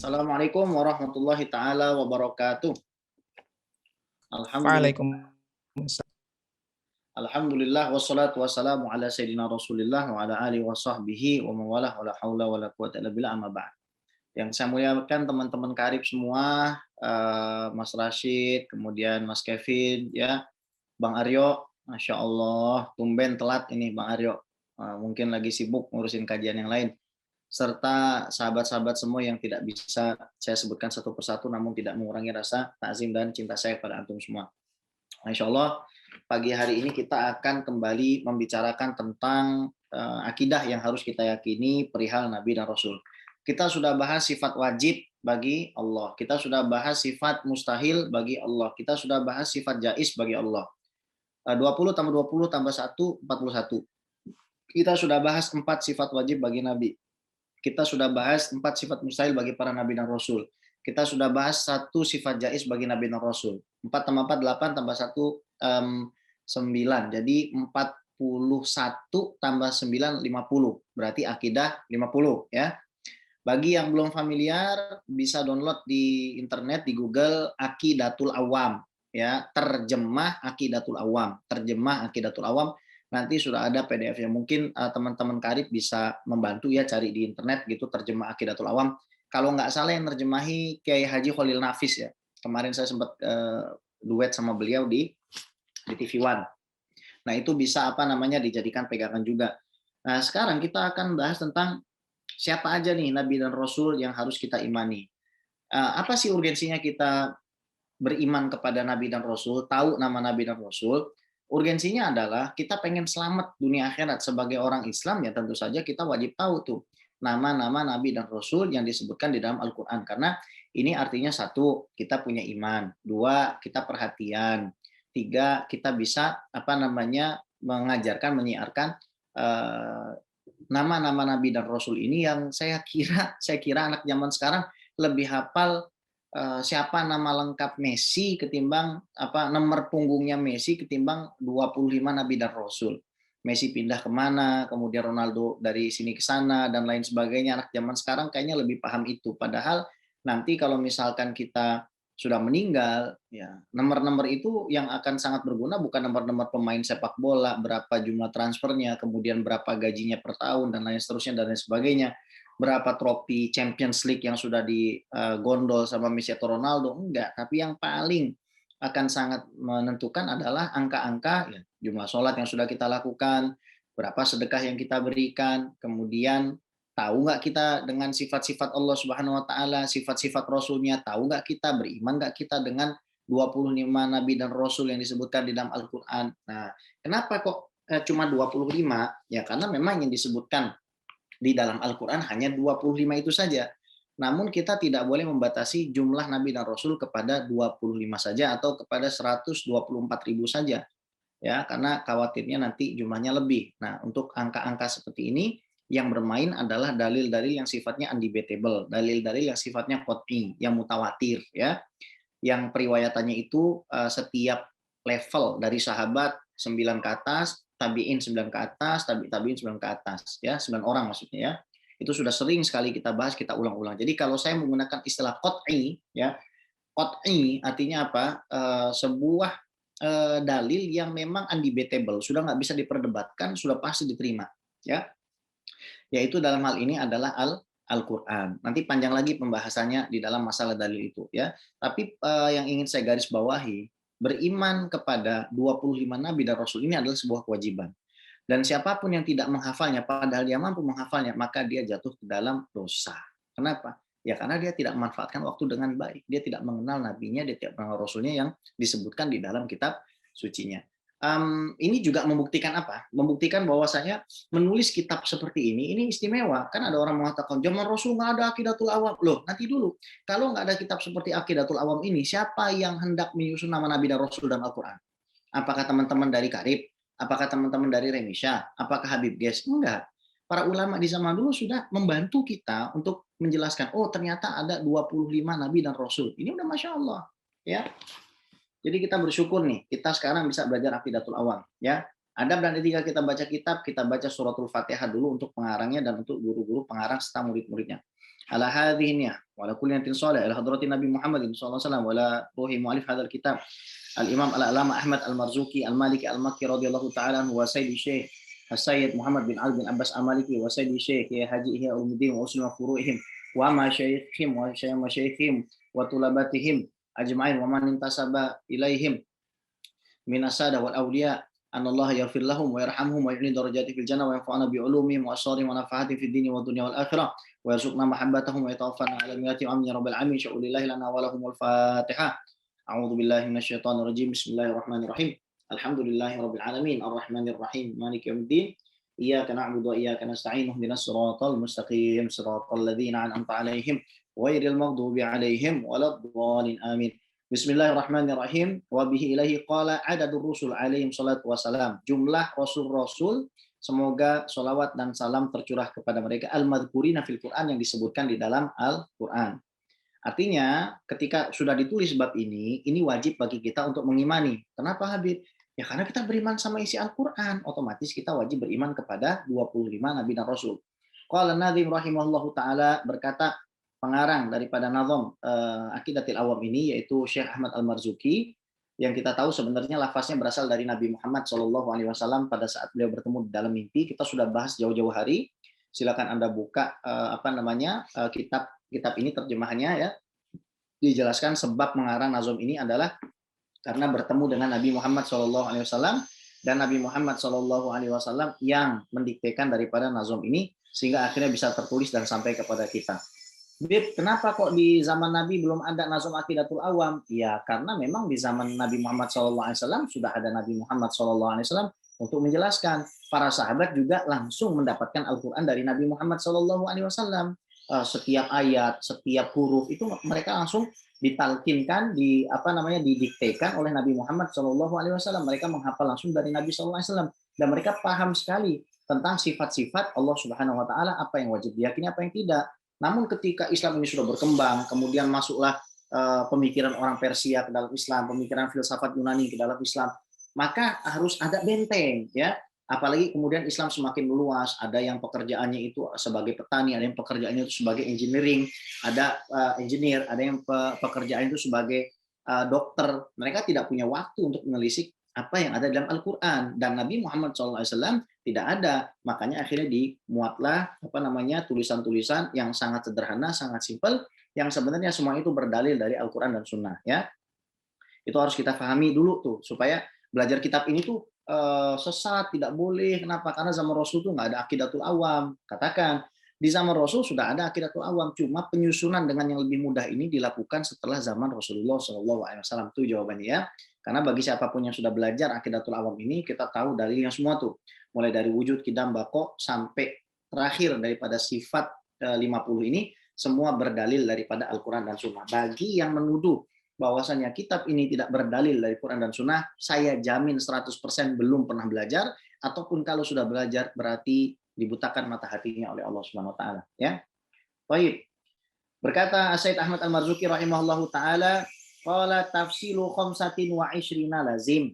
Assalamualaikum warahmatullahi taala wabarakatuh. Alhamdulillah, Waalaikumsalam. alhamdulillah wassalatu wassalamu ala sayyidina Rasulillah wa ala alihi wa sahbihi wa mawalah wala haula wala quwata illa billah amma ba'd. Yang saya muliakan teman-teman karib semua, Mas Rashid, kemudian Mas Kevin, ya, Bang Aryo, Masya Allah, tumben telat ini Bang Aryo. Mungkin lagi sibuk ngurusin kajian yang lain. Serta sahabat-sahabat semua yang tidak bisa saya sebutkan satu persatu namun tidak mengurangi rasa takzim dan cinta saya pada antum semua. Insya Allah pagi hari ini kita akan kembali membicarakan tentang akidah yang harus kita yakini perihal Nabi dan Rasul. Kita sudah bahas sifat wajib bagi Allah. Kita sudah bahas sifat mustahil bagi Allah. Kita sudah bahas sifat jaiz bagi Allah. 20 tambah 20 tambah 1, 41. Kita sudah bahas 4 sifat wajib bagi Nabi. Kita sudah bahas 4 sifat mustahil bagi para Nabi dan Rasul. Kita sudah bahas 1 sifat jaiz bagi Nabi dan Rasul. 4 tambah 4, 8 tambah 1, 9. Jadi 41 tambah 9, 50. Berarti akidah 50. Ya. Bagi yang belum familiar, bisa download di internet, di Google, Aqidatul Awam. Ya, terjemah Aqidatul Awam. Terjemah Aqidatul Awam. Nanti sudah ada PDF-nya. Mungkin teman-teman karib bisa membantu ya cari di internet gitu terjemah Aqidatul Awam. Kalau nggak salah yang terjemahi Kiai Haji Khalil Nafis ya. Kemarin saya sempat duet sama beliau di TV One. Nah itu bisa dijadikan pegangan juga. Nah sekarang kita akan bahas tentang siapa aja nih Nabi dan Rasul yang harus kita imani. Apa sih urgensinya kita beriman kepada Nabi dan Rasul, tahu nama Nabi dan Rasul? Urgensinya adalah kita pengen selamat dunia akhirat sebagai orang Islam ya tentu saja kita wajib tahu tuh nama-nama Nabi dan Rasul yang disebutkan di dalam Al-Quran karena ini artinya satu kita punya iman, dua kita perhatian, tiga kita bisa mengajarkan menyiarkan eh, nama-nama Nabi dan Rasul ini yang saya kira anak zaman sekarang lebih hafal siapa nama lengkap Messi ketimbang nomor punggungnya Messi ketimbang 25 Nabi dan Rasul. Messi pindah kemana, kemudian Ronaldo dari sini ke sana dan lain sebagainya. Anak zaman sekarang kayaknya lebih paham itu. Padahal nanti kalau misalkan kita sudah meninggal, ya nomor-nomor itu yang akan sangat berguna bukan nomor-nomor pemain sepak bola, berapa jumlah transfernya, kemudian berapa gajinya per tahun dan lain seterusnya dan lain sebagainya, berapa trofi Champions League yang sudah digondol sama Messi atau Ronaldo, enggak. Tapi yang paling akan sangat menentukan adalah angka-angka ya, jumlah sholat yang sudah kita lakukan, berapa sedekah yang kita berikan, kemudian tahu nggak kita dengan sifat-sifat Allah Subhanahu Wa Taala, sifat-sifat Rasulnya, tahu nggak kita, beriman nggak kita dengan 25 Nabi dan Rasul yang disebutkan di dalam Al-Quran. Nah, kenapa kok cuma 25? Ya karena memang yang disebutkan di dalam Al-Quran hanya 25 itu saja. Namun kita tidak boleh membatasi jumlah Nabi dan Rasul kepada 25 saja atau kepada 124.000 saja. Ya, karena khawatirnya nanti jumlahnya lebih. Nah, untuk angka-angka seperti ini yang bermain adalah dalil-dalil yang sifatnya undebatable, dalil-dalil yang sifatnya qot'i, yang mutawatir ya. Yang periwayatannya itu setiap level dari sahabat 9 ke atas, tabi'in 9 ke atas, tabi'in 9 ke atas ya, 9 orang maksudnya ya. Itu sudah sering sekali kita bahas, kita ulang-ulang. Jadi kalau saya menggunakan istilah qot'i ya, qot'i artinya apa? Sebuah dalil yang memang undebatable, sudah nggak bisa diperdebatkan, sudah pasti diterima ya. Yaitu dalam hal ini adalah Al-Quran. Nanti panjang lagi pembahasannya di dalam masalah dalil itu ya. Tapi yang ingin saya garis bawahi, beriman kepada 25 nabi dan rasul ini adalah sebuah kewajiban. Dan siapapun yang tidak menghafalnya padahal dia mampu menghafalnya, maka dia jatuh ke dalam dosa. Kenapa? Ya karena dia tidak memanfaatkan waktu dengan baik. Dia tidak mengenal nabinya, dia tidak mengenal rasulnya yang disebutkan di dalam kitab sucinya. Ini juga membuktikan apa? Membuktikan bahwasanya menulis kitab seperti ini istimewa. Kan ada orang mengatakan zaman Rasul nggak ada Aqidatul Awam. Loh, nanti dulu. Kalau nggak ada kitab seperti Aqidatul Awam ini, siapa yang hendak menyusun nama Nabi dan Rasul dalam Al-Quran? Apakah teman-teman dari Karib? Apakah teman-teman dari Remisha? Apakah Habib Ges? Enggak. Para ulama di zaman dulu sudah membantu kita untuk menjelaskan, oh ternyata ada 25 Nabi dan Rasul. Ini udah Masya Allah. Ya, jadi kita bersyukur nih, kita sekarang bisa belajar Aqidatul Awam. Ya, adab dan etika kita baca kitab, kita baca suratul Fatihah dulu untuk pengarangnya dan untuk guru-guru pengarang serta murid-muridnya. ala hadhihi niyah wa ala kulli niyatin shalih ila hadratin Nabi Muhammadin sallallahu alaihi wasallam wa ala ruhi mu'allif hadzal kitab Al-Imam Al-Alama Ahmad Al-Marzuki Al-Maliki Al-Makki radhiyallahu ta'ala anhu wa sayyidi Syekh As-Sayyid Muhammad bin Ali bin Abbas Al-Maliki wa sayyidi Syekh Ya Haji Ihya Ulumuddin wa usul furu'ihim wa masyaikhim wa syaykhim wa tulabatihim ajma'in wa man intasaba ilaihim min asada wal awliya anallahu yaghfir lahum wa yarhamhum wa yu'li darajati fil jannah wa yanfa'una bi ulumihim wa asrarihim wa nafahati fid dini wa dunya wal akhirah wa yarzuqna mahabbatahum wa yatawaffana ala millati amin ya rabbal alamin sya'ulillahi lana wa lahumul fatihah. A'udzu billahi minasyaitonir rajim. Bismillahirrahmanirrahim. Alhamdulillahi rabbil alamin arrahmanir rahim maliki yaumiddin. Iyyaka na'budu wa iyyaka nasta'in ihdinas siratal mustaqim siratal ladzina an'amta 'alaihim ghairil maghdubi 'alaihim waladdallin amin. Bismillahirrahmanirrahim. Wa bihi ilaihi qala adadur rusul alaihim salatu wassalam. Jumlah rasul-rasul semoga salawat dan salam tercurah kepada mereka al-madhkurina fil Qur'an yang disebutkan di dalam Al-Qur'an. Artinya ketika sudah ditulis bab ini wajib bagi kita untuk mengimani. Kenapa Habib? Ya karena kita beriman sama isi Al-Qur'an, otomatis kita wajib beriman kepada 25 nabi dan rasul. Qala Nadhim rahimahullahu taala berkata pengarang daripada nazam Aqidatil Awam ini yaitu Syekh Ahmad Al-Marzuki yang kita tahu sebenarnya lafaznya berasal dari Nabi Muhammad SAW pada saat beliau bertemu di dalam mimpi. Kita sudah bahas jauh-jauh hari. Silakan Anda buka kitab ini terjemahannya ya. Dijelaskan sebab mengarang nazam ini adalah karena bertemu dengan Nabi Muhammad SAW dan Nabi Muhammad SAW yang mendiktekan daripada nazam ini sehingga akhirnya bisa tertulis dan sampai kepada kita. Bib, kenapa kok di zaman Nabi belum ada nazam Aqidatul Awam? Ya karena memang di zaman Nabi Muhammad SAW sudah ada Nabi Muhammad SAW untuk menjelaskan. Para sahabat juga langsung mendapatkan Al-Quran dari Nabi Muhammad SAW. Setiap ayat, setiap huruf itu mereka langsung ditalkinkan, didiktekan oleh Nabi Muhammad SAW. Mereka menghafal langsung dari Nabi SAW dan mereka paham sekali tentang sifat-sifat Allah Subhanahu Wa Taala, apa yang wajib diyakini, apa yang tidak. Namun ketika Islam ini sudah berkembang, kemudian masuklah pemikiran orang Persia ke dalam Islam, pemikiran filsafat Yunani ke dalam Islam, maka harus ada benteng, ya. Apalagi kemudian Islam semakin meluas, ada yang pekerjaannya itu sebagai petani, ada yang pekerjaannya itu sebagai engineering, ada engineer, ada yang pekerjaan itu sebagai dokter. Mereka tidak punya waktu untuk menelisik apa yang ada dalam Al-Quran, dan Nabi Muhammad SAW tidak ada. Makanya akhirnya dimuatlah tulisan-tulisan yang sangat sederhana, sangat simpel, yang sebenarnya semua itu berdalil dari Al-Quran dan Sunnah. Ya, itu harus kita pahami dulu tuh supaya belajar kitab ini tuh sesat, tidak boleh. Kenapa? Karena zaman Rasul tuh nggak ada Aqidatul Awam. Katakan di zaman Rasul sudah ada Aqidatul Awam, cuma penyusunan dengan yang lebih mudah ini dilakukan setelah zaman Rasulullah SAW. Itu jawabannya ya. Karena bagi siapapun yang sudah belajar Aqidatul Awam ini, kita tahu dalilnya semua tuh. Mulai dari wujud, qidam, baqo, sampai terakhir daripada sifat 50 ini, semua berdalil daripada Al-Quran dan Sunnah. Bagi yang menuduh bahwasanya kitab ini tidak berdalil dari Quran dan Sunnah, saya jamin 100% belum pernah belajar, ataupun kalau sudah belajar berarti dibutakan mata hatinya oleh Allah Subhanahu Wa Taala. Ya, baik. Berkata Sayyid Ahmad Al-Marzuki rahimahullahu taala, qala tafsilu khamsatin wa ishrina lazim.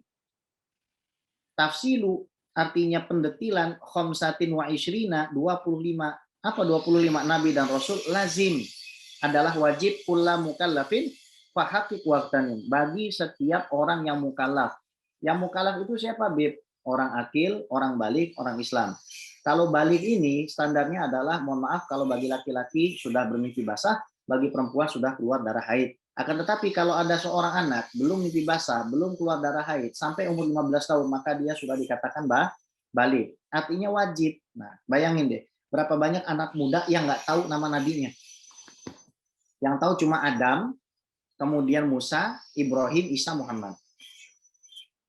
Tafsilu artinya pendetilan, khamsatin wa ishrina 25. Apa 25 nabi dan rasul? Lazim adalah wajib kulla mukallafin fahaqqiq waqtanin, bagi setiap orang yang mukallaf. Yang mukallaf itu siapa, Bib? Orang akil, orang balik, orang Islam. Kalau balik ini standarnya adalah, mohon maaf, kalau bagi laki-laki sudah bermimpi basah, bagi perempuan sudah keluar darah haid. Akan tetapi kalau ada seorang anak belum mimpi basah, belum keluar darah haid sampai umur 15 tahun, maka dia sudah dikatakan balik. Artinya wajib. Nah, bayangin deh, berapa banyak anak muda yang nggak tahu nama nabinya. Yang tahu cuma Adam, kemudian Musa, Ibrahim, Isa, Muhammad.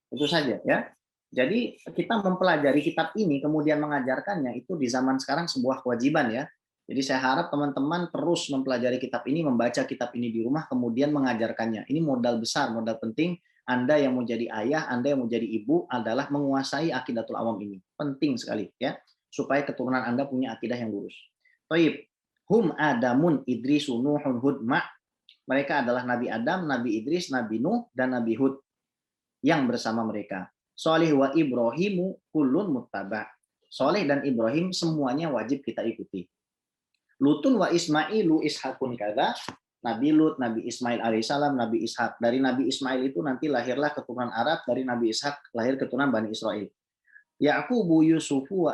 Itu saja ya. Jadi kita mempelajari kitab ini kemudian mengajarkannya itu di zaman sekarang sebuah kewajiban ya. Jadi saya harap teman-teman terus mempelajari kitab ini, membaca kitab ini di rumah, kemudian mengajarkannya. Ini modal besar, modal penting. Anda yang mau jadi ayah, Anda yang mau jadi ibu adalah menguasai Aqidatul Awam ini. Penting sekali ya, supaya keturunan Anda punya akidah yang lurus. Thaib. Hum Adamun Idrisu Nuhun Hud Ma'. Mereka adalah Nabi Adam, Nabi Idris, Nabi Nuh, dan Nabi Hud yang bersama mereka. Sholih wa Ibrahimu kullun muttaba. Sholih dan Ibrahim semuanya wajib kita ikuti. Lutun wa Ismailu ishakun kada. Nabi Lut, Nabi Ismail alaihissalam, Nabi Ishak. Dari Nabi Ismail itu nanti lahirlah keturunan Arab, dari Nabi Ishak lahir keturunan Bani Israel. Yaqubu Yusufu wa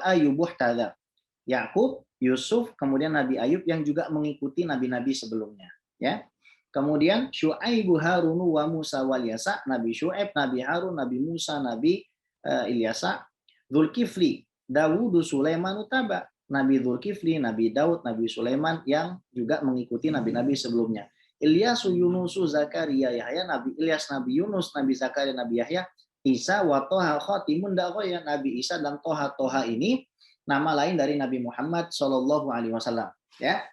Ayubuh tada. Yakub, Yusuf, kemudian Nabi Ayub yang juga mengikuti nabi-nabi sebelumnya. Ya. Kemudian Syu'aibu Harunu wa Musa wal Yasa, Nabi Syu'aib, Nabi Harun, Nabi Musa, Nabi Ilyasa, Zulkifli, Dawudu Sulaiman utaba, Nabi Zulkifli, Nabi Daud, Nabi Sulaiman yang juga mengikuti nabi-nabi sebelumnya. Ilyasu Yunusu Zakaria Yahya, Nabi Ilyas, Nabi Yunus, Nabi Zakaria, Nabi Yahya, Isa wa Toha Khatimun Dakwaya, Nabi Isa dan Toha ini nama lain dari Nabi Muhammad Shallallahu Alaihi Wasallam. Ya,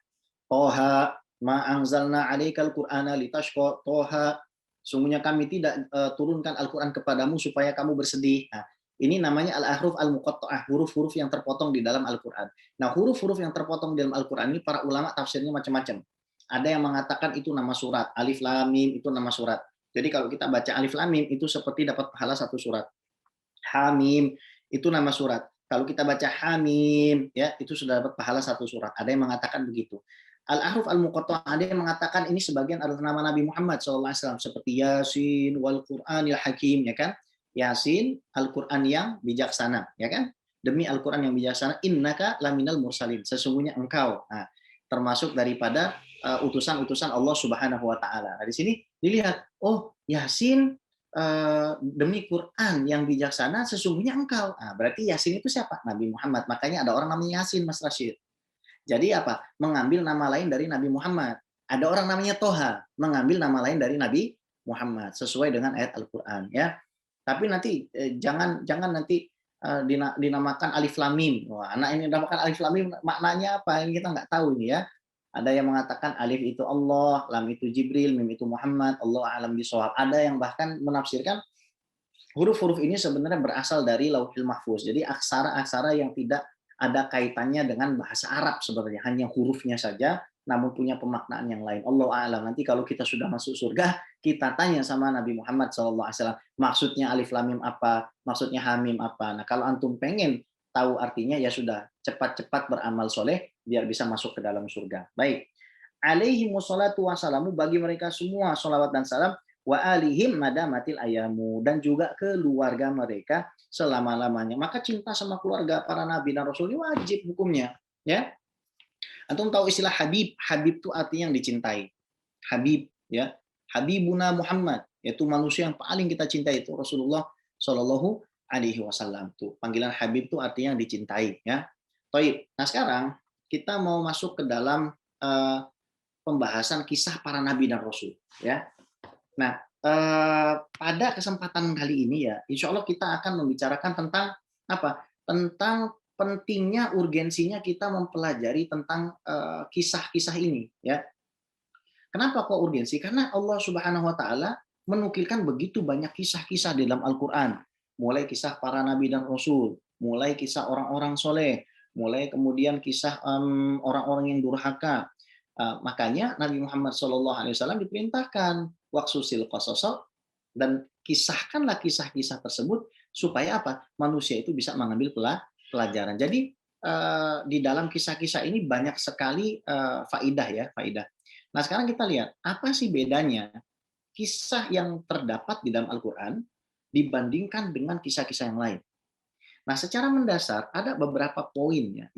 Toha ma anzalna alaikal Qur'ana litashqa. Toha, sungguhnya kami tidak turunkan Al-Quran kepadamu supaya kamu bersedih. Nah, ini namanya al-ahruf al-muqatta'ah, huruf-huruf yang terpotong di dalam Al-Quran. Nah, huruf-huruf yang terpotong di dalam Al-Quran ini para ulama tafsirnya macam-macam. Ada yang mengatakan itu nama surat, alif lam mim itu nama surat. Jadi kalau kita baca alif lam mim itu seperti dapat pahala satu surat. Hamim itu nama surat. Kalau kita baca Hamim, ya itu sudah dapat pahala satu surat. Ada yang mengatakan begitu. Al-Ahruf al-Muqatta'ah, ada yang mengatakan ini sebagian adalah nama Nabi Muhammad SAW, seperti Yasin wal Qur'anil Hakim, ya kan? Yasin, Al-Qur'an yang bijaksana, ya kan? Demi Al-Qur'an yang bijaksana, innaka laminal mursalin, sesungguhnya engkau. Nah, termasuk daripada utusan-utusan Allah Subhanahu wa taala. Nah, di sini dilihat, oh, Yasin demi Quran yang bijaksana sesungguhnya engkau. Nah, berarti Yasin itu siapa? Nabi Muhammad. Makanya ada orang namanya Yasin, Mas Rashid. Jadi apa? Mengambil nama lain dari Nabi Muhammad. Ada orang namanya Toha, mengambil nama lain dari Nabi Muhammad sesuai dengan ayat Al-Qur'an, ya. Tapi nanti jangan nanti dinamakan alif lam mim. Wah, anak ini dinamakan alif lam mim maknanya apa? Ini kita nggak tahu ini ya. Ada yang mengatakan alif itu Allah, lam itu Jibril, mim itu Muhammad, Allah alam bisawab. Ada yang bahkan menafsirkan huruf-huruf ini sebenarnya berasal dari Lauhul Mahfuz. Jadi aksara-aksara yang tidak ada kaitannya dengan bahasa Arab sebenarnya, hanya hurufnya saja namun punya pemaknaan yang lain. Allah a'lam. Nanti kalau kita sudah masuk surga, kita tanya sama Nabi Muhammad SAW, maksudnya alif lam mim apa, maksudnya hamim apa. Nah, kalau antum pengen tahu artinya, ya sudah, cepat-cepat beramal soleh biar bisa masuk ke dalam surga. Baik. Alaihi wassalatu wassalamu, bagi mereka semua salawat dan salam, wa alihim madamatil ayamu, dan juga keluarga mereka selama-lamanya. Maka cinta sama keluarga para nabi dan rasul ini wajib hukumnya, ya. Antum tahu istilah Habib? Habib itu artinya yang dicintai. Habib, ya. Habibuna Muhammad, yaitu manusia yang paling kita cintai, itu Rasulullah Shallallahu Alaihi Wasallam. Tuh, panggilan Habib itu artinya yang dicintai, ya. Baik. Nah, sekarang kita mau masuk ke dalam pembahasan kisah para nabi dan rasul, ya. Nah, pada kesempatan kali ini ya, insya Allah kita akan membicarakan tentang apa? Tentang pentingnya, urgensinya kita mempelajari tentang kisah-kisah ini, ya. Kenapa kok urgensi? Karena Allah Subhanahu Wa Taala menukilkan begitu banyak kisah-kisah di dalam Al-Quran, mulai kisah para nabi dan rasul, mulai kisah orang-orang soleh, mulai kemudian kisah orang-orang yang durhaka. Makanya Nabi Muhammad SAW diperintahkan waksusil qasasa, dan kisahkanlah kisah-kisah tersebut supaya apa? Manusia itu bisa mengambil pelajaran. Jadi di dalam kisah-kisah ini banyak sekali faidah, ya, faidah. Nah, sekarang kita lihat apa sih bedanya kisah yang terdapat di dalam Al-Quran dibandingkan dengan kisah-kisah yang lain. Nah, secara mendasar ada beberapa poin ya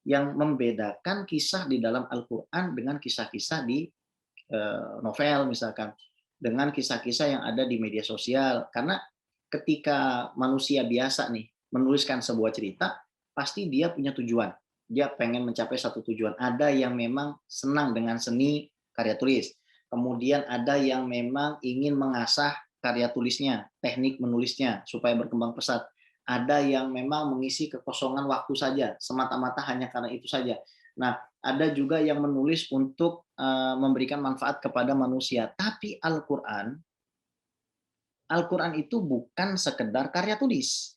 yang membedakan kisah di dalam Al-Quran dengan kisah-kisah di novel misalkan, dengan kisah-kisah yang ada di media sosial. Karena ketika manusia biasa nih menuliskan sebuah cerita, pasti dia punya tujuan. Dia pengen mencapai satu tujuan. Ada yang memang senang dengan seni karya tulis. Kemudian ada yang memang ingin mengasah karya tulisnya, teknik menulisnya supaya berkembang pesat. Ada yang memang mengisi kekosongan waktu saja, semata-mata hanya karena itu saja. Nah, ada juga yang menulis untuk memberikan manfaat kepada manusia. Tapi Al-Quran itu bukan sekedar karya tulis.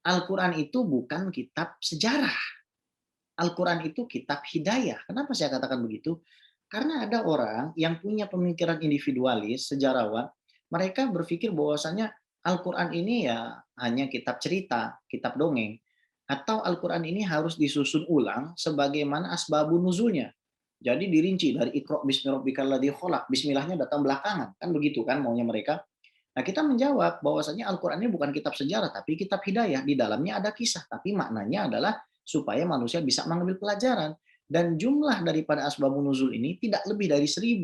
Al-Quran itu bukan kitab sejarah. Al-Quran itu kitab hidayah. Kenapa saya katakan begitu? Karena ada orang yang punya pemikiran individualis, sejarawan, mereka berpikir bahwasanya Al-Quran ini ya hanya kitab cerita, kitab dongeng. Atau Al-Quran ini harus disusun ulang sebagaimana asbabun nuzulnya. Jadi dirinci dari Iqra bismi rabbikal ladzi khalaq, bismillahnya datang belakangan, kan begitu kan maunya mereka. Nah, kita menjawab bahwasanya Al-Qur'an ini bukan kitab sejarah tapi kitab hidayah. Di dalamnya ada kisah, tapi maknanya adalah supaya manusia bisa mengambil pelajaran. Dan jumlah daripada asbabun nuzul ini tidak lebih dari 1.000.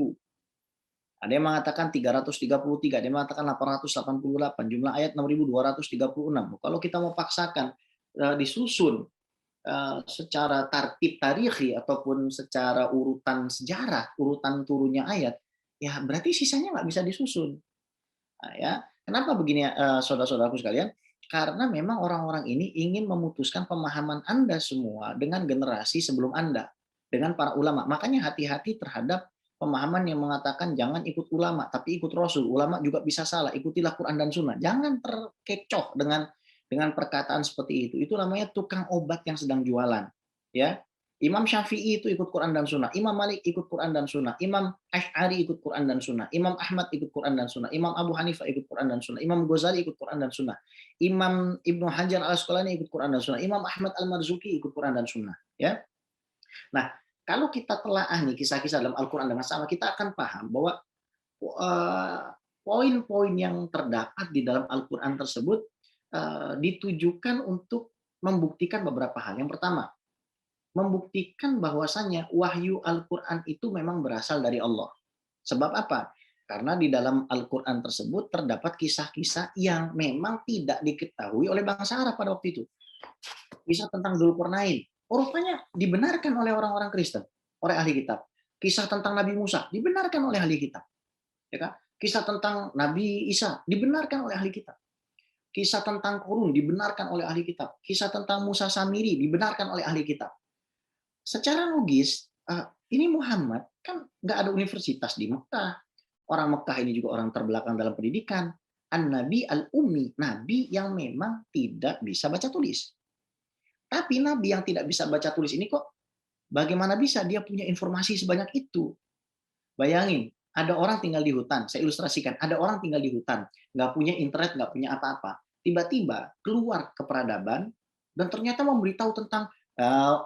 Ada yang mengatakan 333, ada yang mengatakan 888, jumlah ayat 6.236. Kalau kita mau paksakan disusun secara tartib tarikhi ataupun secara urutan sejarah, urutan turunnya ayat, ya berarti sisanya nggak bisa disusun. Nah, ya, kenapa begini saudara-saudaraku sekalian? Karena memang orang-orang ini ingin memutuskan pemahaman Anda semua dengan generasi sebelum Anda, dengan para ulama. Makanya hati-hati terhadap pemahaman yang mengatakan jangan ikut ulama, tapi ikut Rasul. Ulama juga bisa salah, ikutilah Quran dan Sunnah. Jangan terkecoh dengan perkataan seperti itu. Itu namanya tukang obat yang sedang jualan. Ya, Imam Syafi'i itu ikut Quran dan Sunnah, Imam Malik ikut Quran dan Sunnah, Imam Asy'ari ikut Quran dan Sunnah, Imam Ahmad ikut Quran dan Sunnah, Imam Abu Hanifah ikut Quran dan Sunnah, Imam Ghazali ikut Quran dan Sunnah, Imam Ibnu Hajar Al Asqalani ikut Quran dan Sunnah, Imam Ahmad Al Marzuki ikut Quran dan Sunnah. Ya, nah kalau kita telaah nih kisah-kisah dalam Al-Quran dengan sama, kita akan paham bahwa eh, poin-poin yang terdapat di dalam Al-Quran tersebut ditujukan untuk membuktikan beberapa hal. Yang pertama, membuktikan bahwasannya wahyu Al-Quran itu memang berasal dari Allah. Sebab apa? Karena di dalam Al-Quran tersebut terdapat kisah-kisah yang memang tidak diketahui oleh bangsa Arab pada waktu itu. Kisah tentang Dzulqarnain. Oh, rupanya dibenarkan oleh orang-orang Kristen, oleh ahli kitab. Kisah tentang Nabi Musa dibenarkan oleh ahli kitab. Ya kan? Kisah tentang Nabi Isa dibenarkan oleh ahli kitab. Kisah tentang Qurun dibenarkan oleh ahli kitab. Kisah tentang Musa Samiri dibenarkan oleh ahli kitab. Secara logis, ini Muhammad kan nggak ada universitas di Mekah. Orang Mekah ini juga orang terbelakang dalam pendidikan. An-Nabi al-Ummi, Nabi yang memang tidak bisa baca tulis. Tapi Nabi yang tidak bisa baca tulis ini kok bagaimana bisa dia punya informasi sebanyak itu? Bayangin, ada orang tinggal di hutan. Saya ilustrasikan, ada orang tinggal di hutan, nggak punya internet, nggak punya apa-apa. Tiba-tiba keluar ke peradaban dan ternyata memberitahu tentang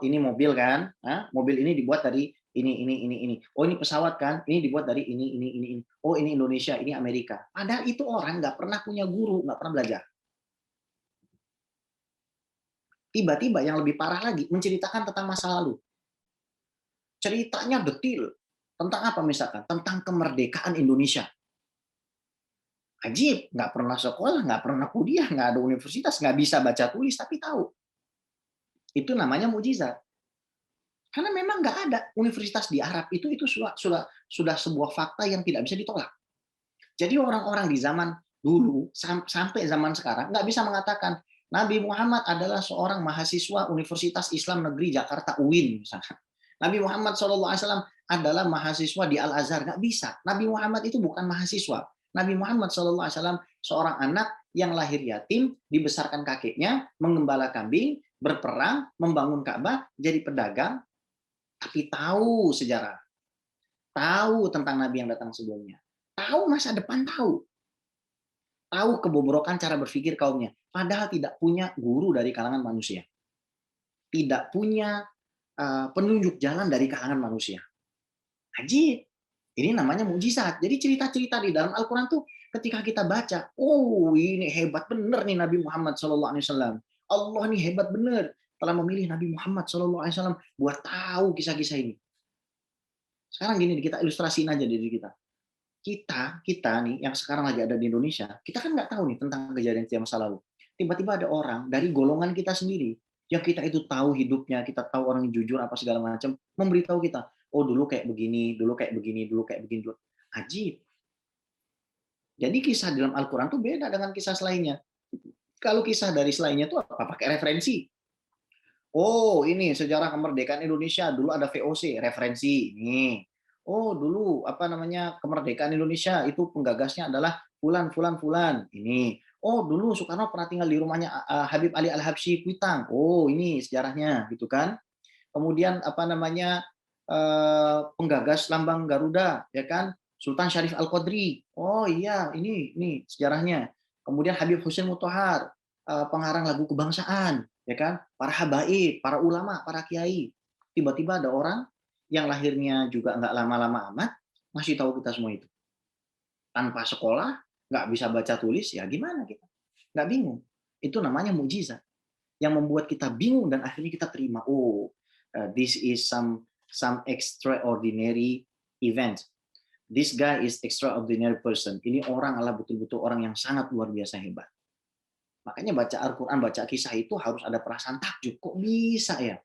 ini mobil kan, mobil ini dibuat dari ini. Oh ini pesawat kan, ini dibuat dari ini. Oh ini Indonesia, ini Amerika. Padahal itu orang nggak pernah punya guru, nggak pernah belajar. Tiba-tiba yang lebih parah lagi menceritakan tentang masa lalu. Ceritanya detil. Tentang apa misalkan? Tentang kemerdekaan Indonesia. Ajib, nggak pernah sekolah, nggak pernah kuliah, nggak ada universitas, nggak bisa baca tulis, tapi tahu. Itu namanya mujizat. Karena memang nggak ada universitas di Arab itu sudah sebuah fakta yang tidak bisa ditolak. Jadi orang-orang di zaman dulu sampai zaman sekarang nggak bisa mengatakan Nabi Muhammad adalah seorang mahasiswa Universitas Islam Negeri Jakarta UIN misalkan. Nabi Muhammad SAW adalah mahasiswa di Al Azhar, nggak bisa. Nabi Muhammad itu bukan mahasiswa. Nabi Muhammad SAW seorang anak yang lahir yatim, dibesarkan kakeknya, mengembala kambing, berperang, membangun Ka'bah, jadi pedagang, tapi tahu sejarah, tahu tentang Nabi yang datang sebelumnya, tahu masa depan, tahu kebobrokan cara berpikir kaumnya, padahal tidak punya guru dari kalangan manusia, tidak punya penunjuk jalan dari kalangan manusia. Ajib. Ini namanya mujizat. Jadi cerita-cerita di dalam Al-Quran tuh ketika kita baca, oh ini hebat bener nih Nabi Muhammad SAW. Allah nih hebat bener telah memilih Nabi Muhammad SAW buat tahu kisah-kisah ini. Sekarang gini, kita ilustrasiin aja diri kita. Kita nih yang sekarang lagi ada di Indonesia, kita kan nggak tahu nih tentang kejadian di masa lalu. Tiba-tiba ada orang dari golongan kita sendiri yang kita itu tahu hidupnya, kita tahu orang yang jujur apa segala macam, memberitahu kita, oh dulu kayak begini, dulu kayak begini, dulu kayak begini, dulu. Ajib. Jadi kisah dalam Al-Quran tuh beda dengan kisah selainnya. Kalau kisah dari selainnya tuh apa? Pakai referensi. Oh, ini sejarah kemerdekaan Indonesia. Dulu ada VOC, referensi. Ini. Oh, dulu apa namanya kemerdekaan Indonesia itu penggagasnya adalah fulan fulan fulan. Ini. Oh, dulu Soekarno pernah tinggal di rumahnya Habib Ali Al-Habsyi Kuitang. Oh, ini sejarahnya gitu kan. Kemudian apa namanya penggagas lambang Garuda ya kan? Sultan Syarif Al-Qadri. Oh iya, ini sejarahnya. Kemudian Habib Hussein Mutahar, pengarang lagu kebangsaan. ya kan? Para habaib, para ulama, para kiai. Tiba-tiba ada orang yang lahirnya juga nggak lama-lama amat, ngasih tahu kita semua itu. Tanpa sekolah, nggak bisa baca tulis, ya gimana kita? Nggak bingung. Itu namanya mukjizat. Yang membuat kita bingung dan akhirnya kita terima. Oh, this is some extraordinary event. This guy is extraordinary person. Ini orang adalah betul-betul orang yang sangat luar biasa hebat. Makanya baca Al-Quran, baca kisah itu harus ada perasaan takjub. Kok bisa ya?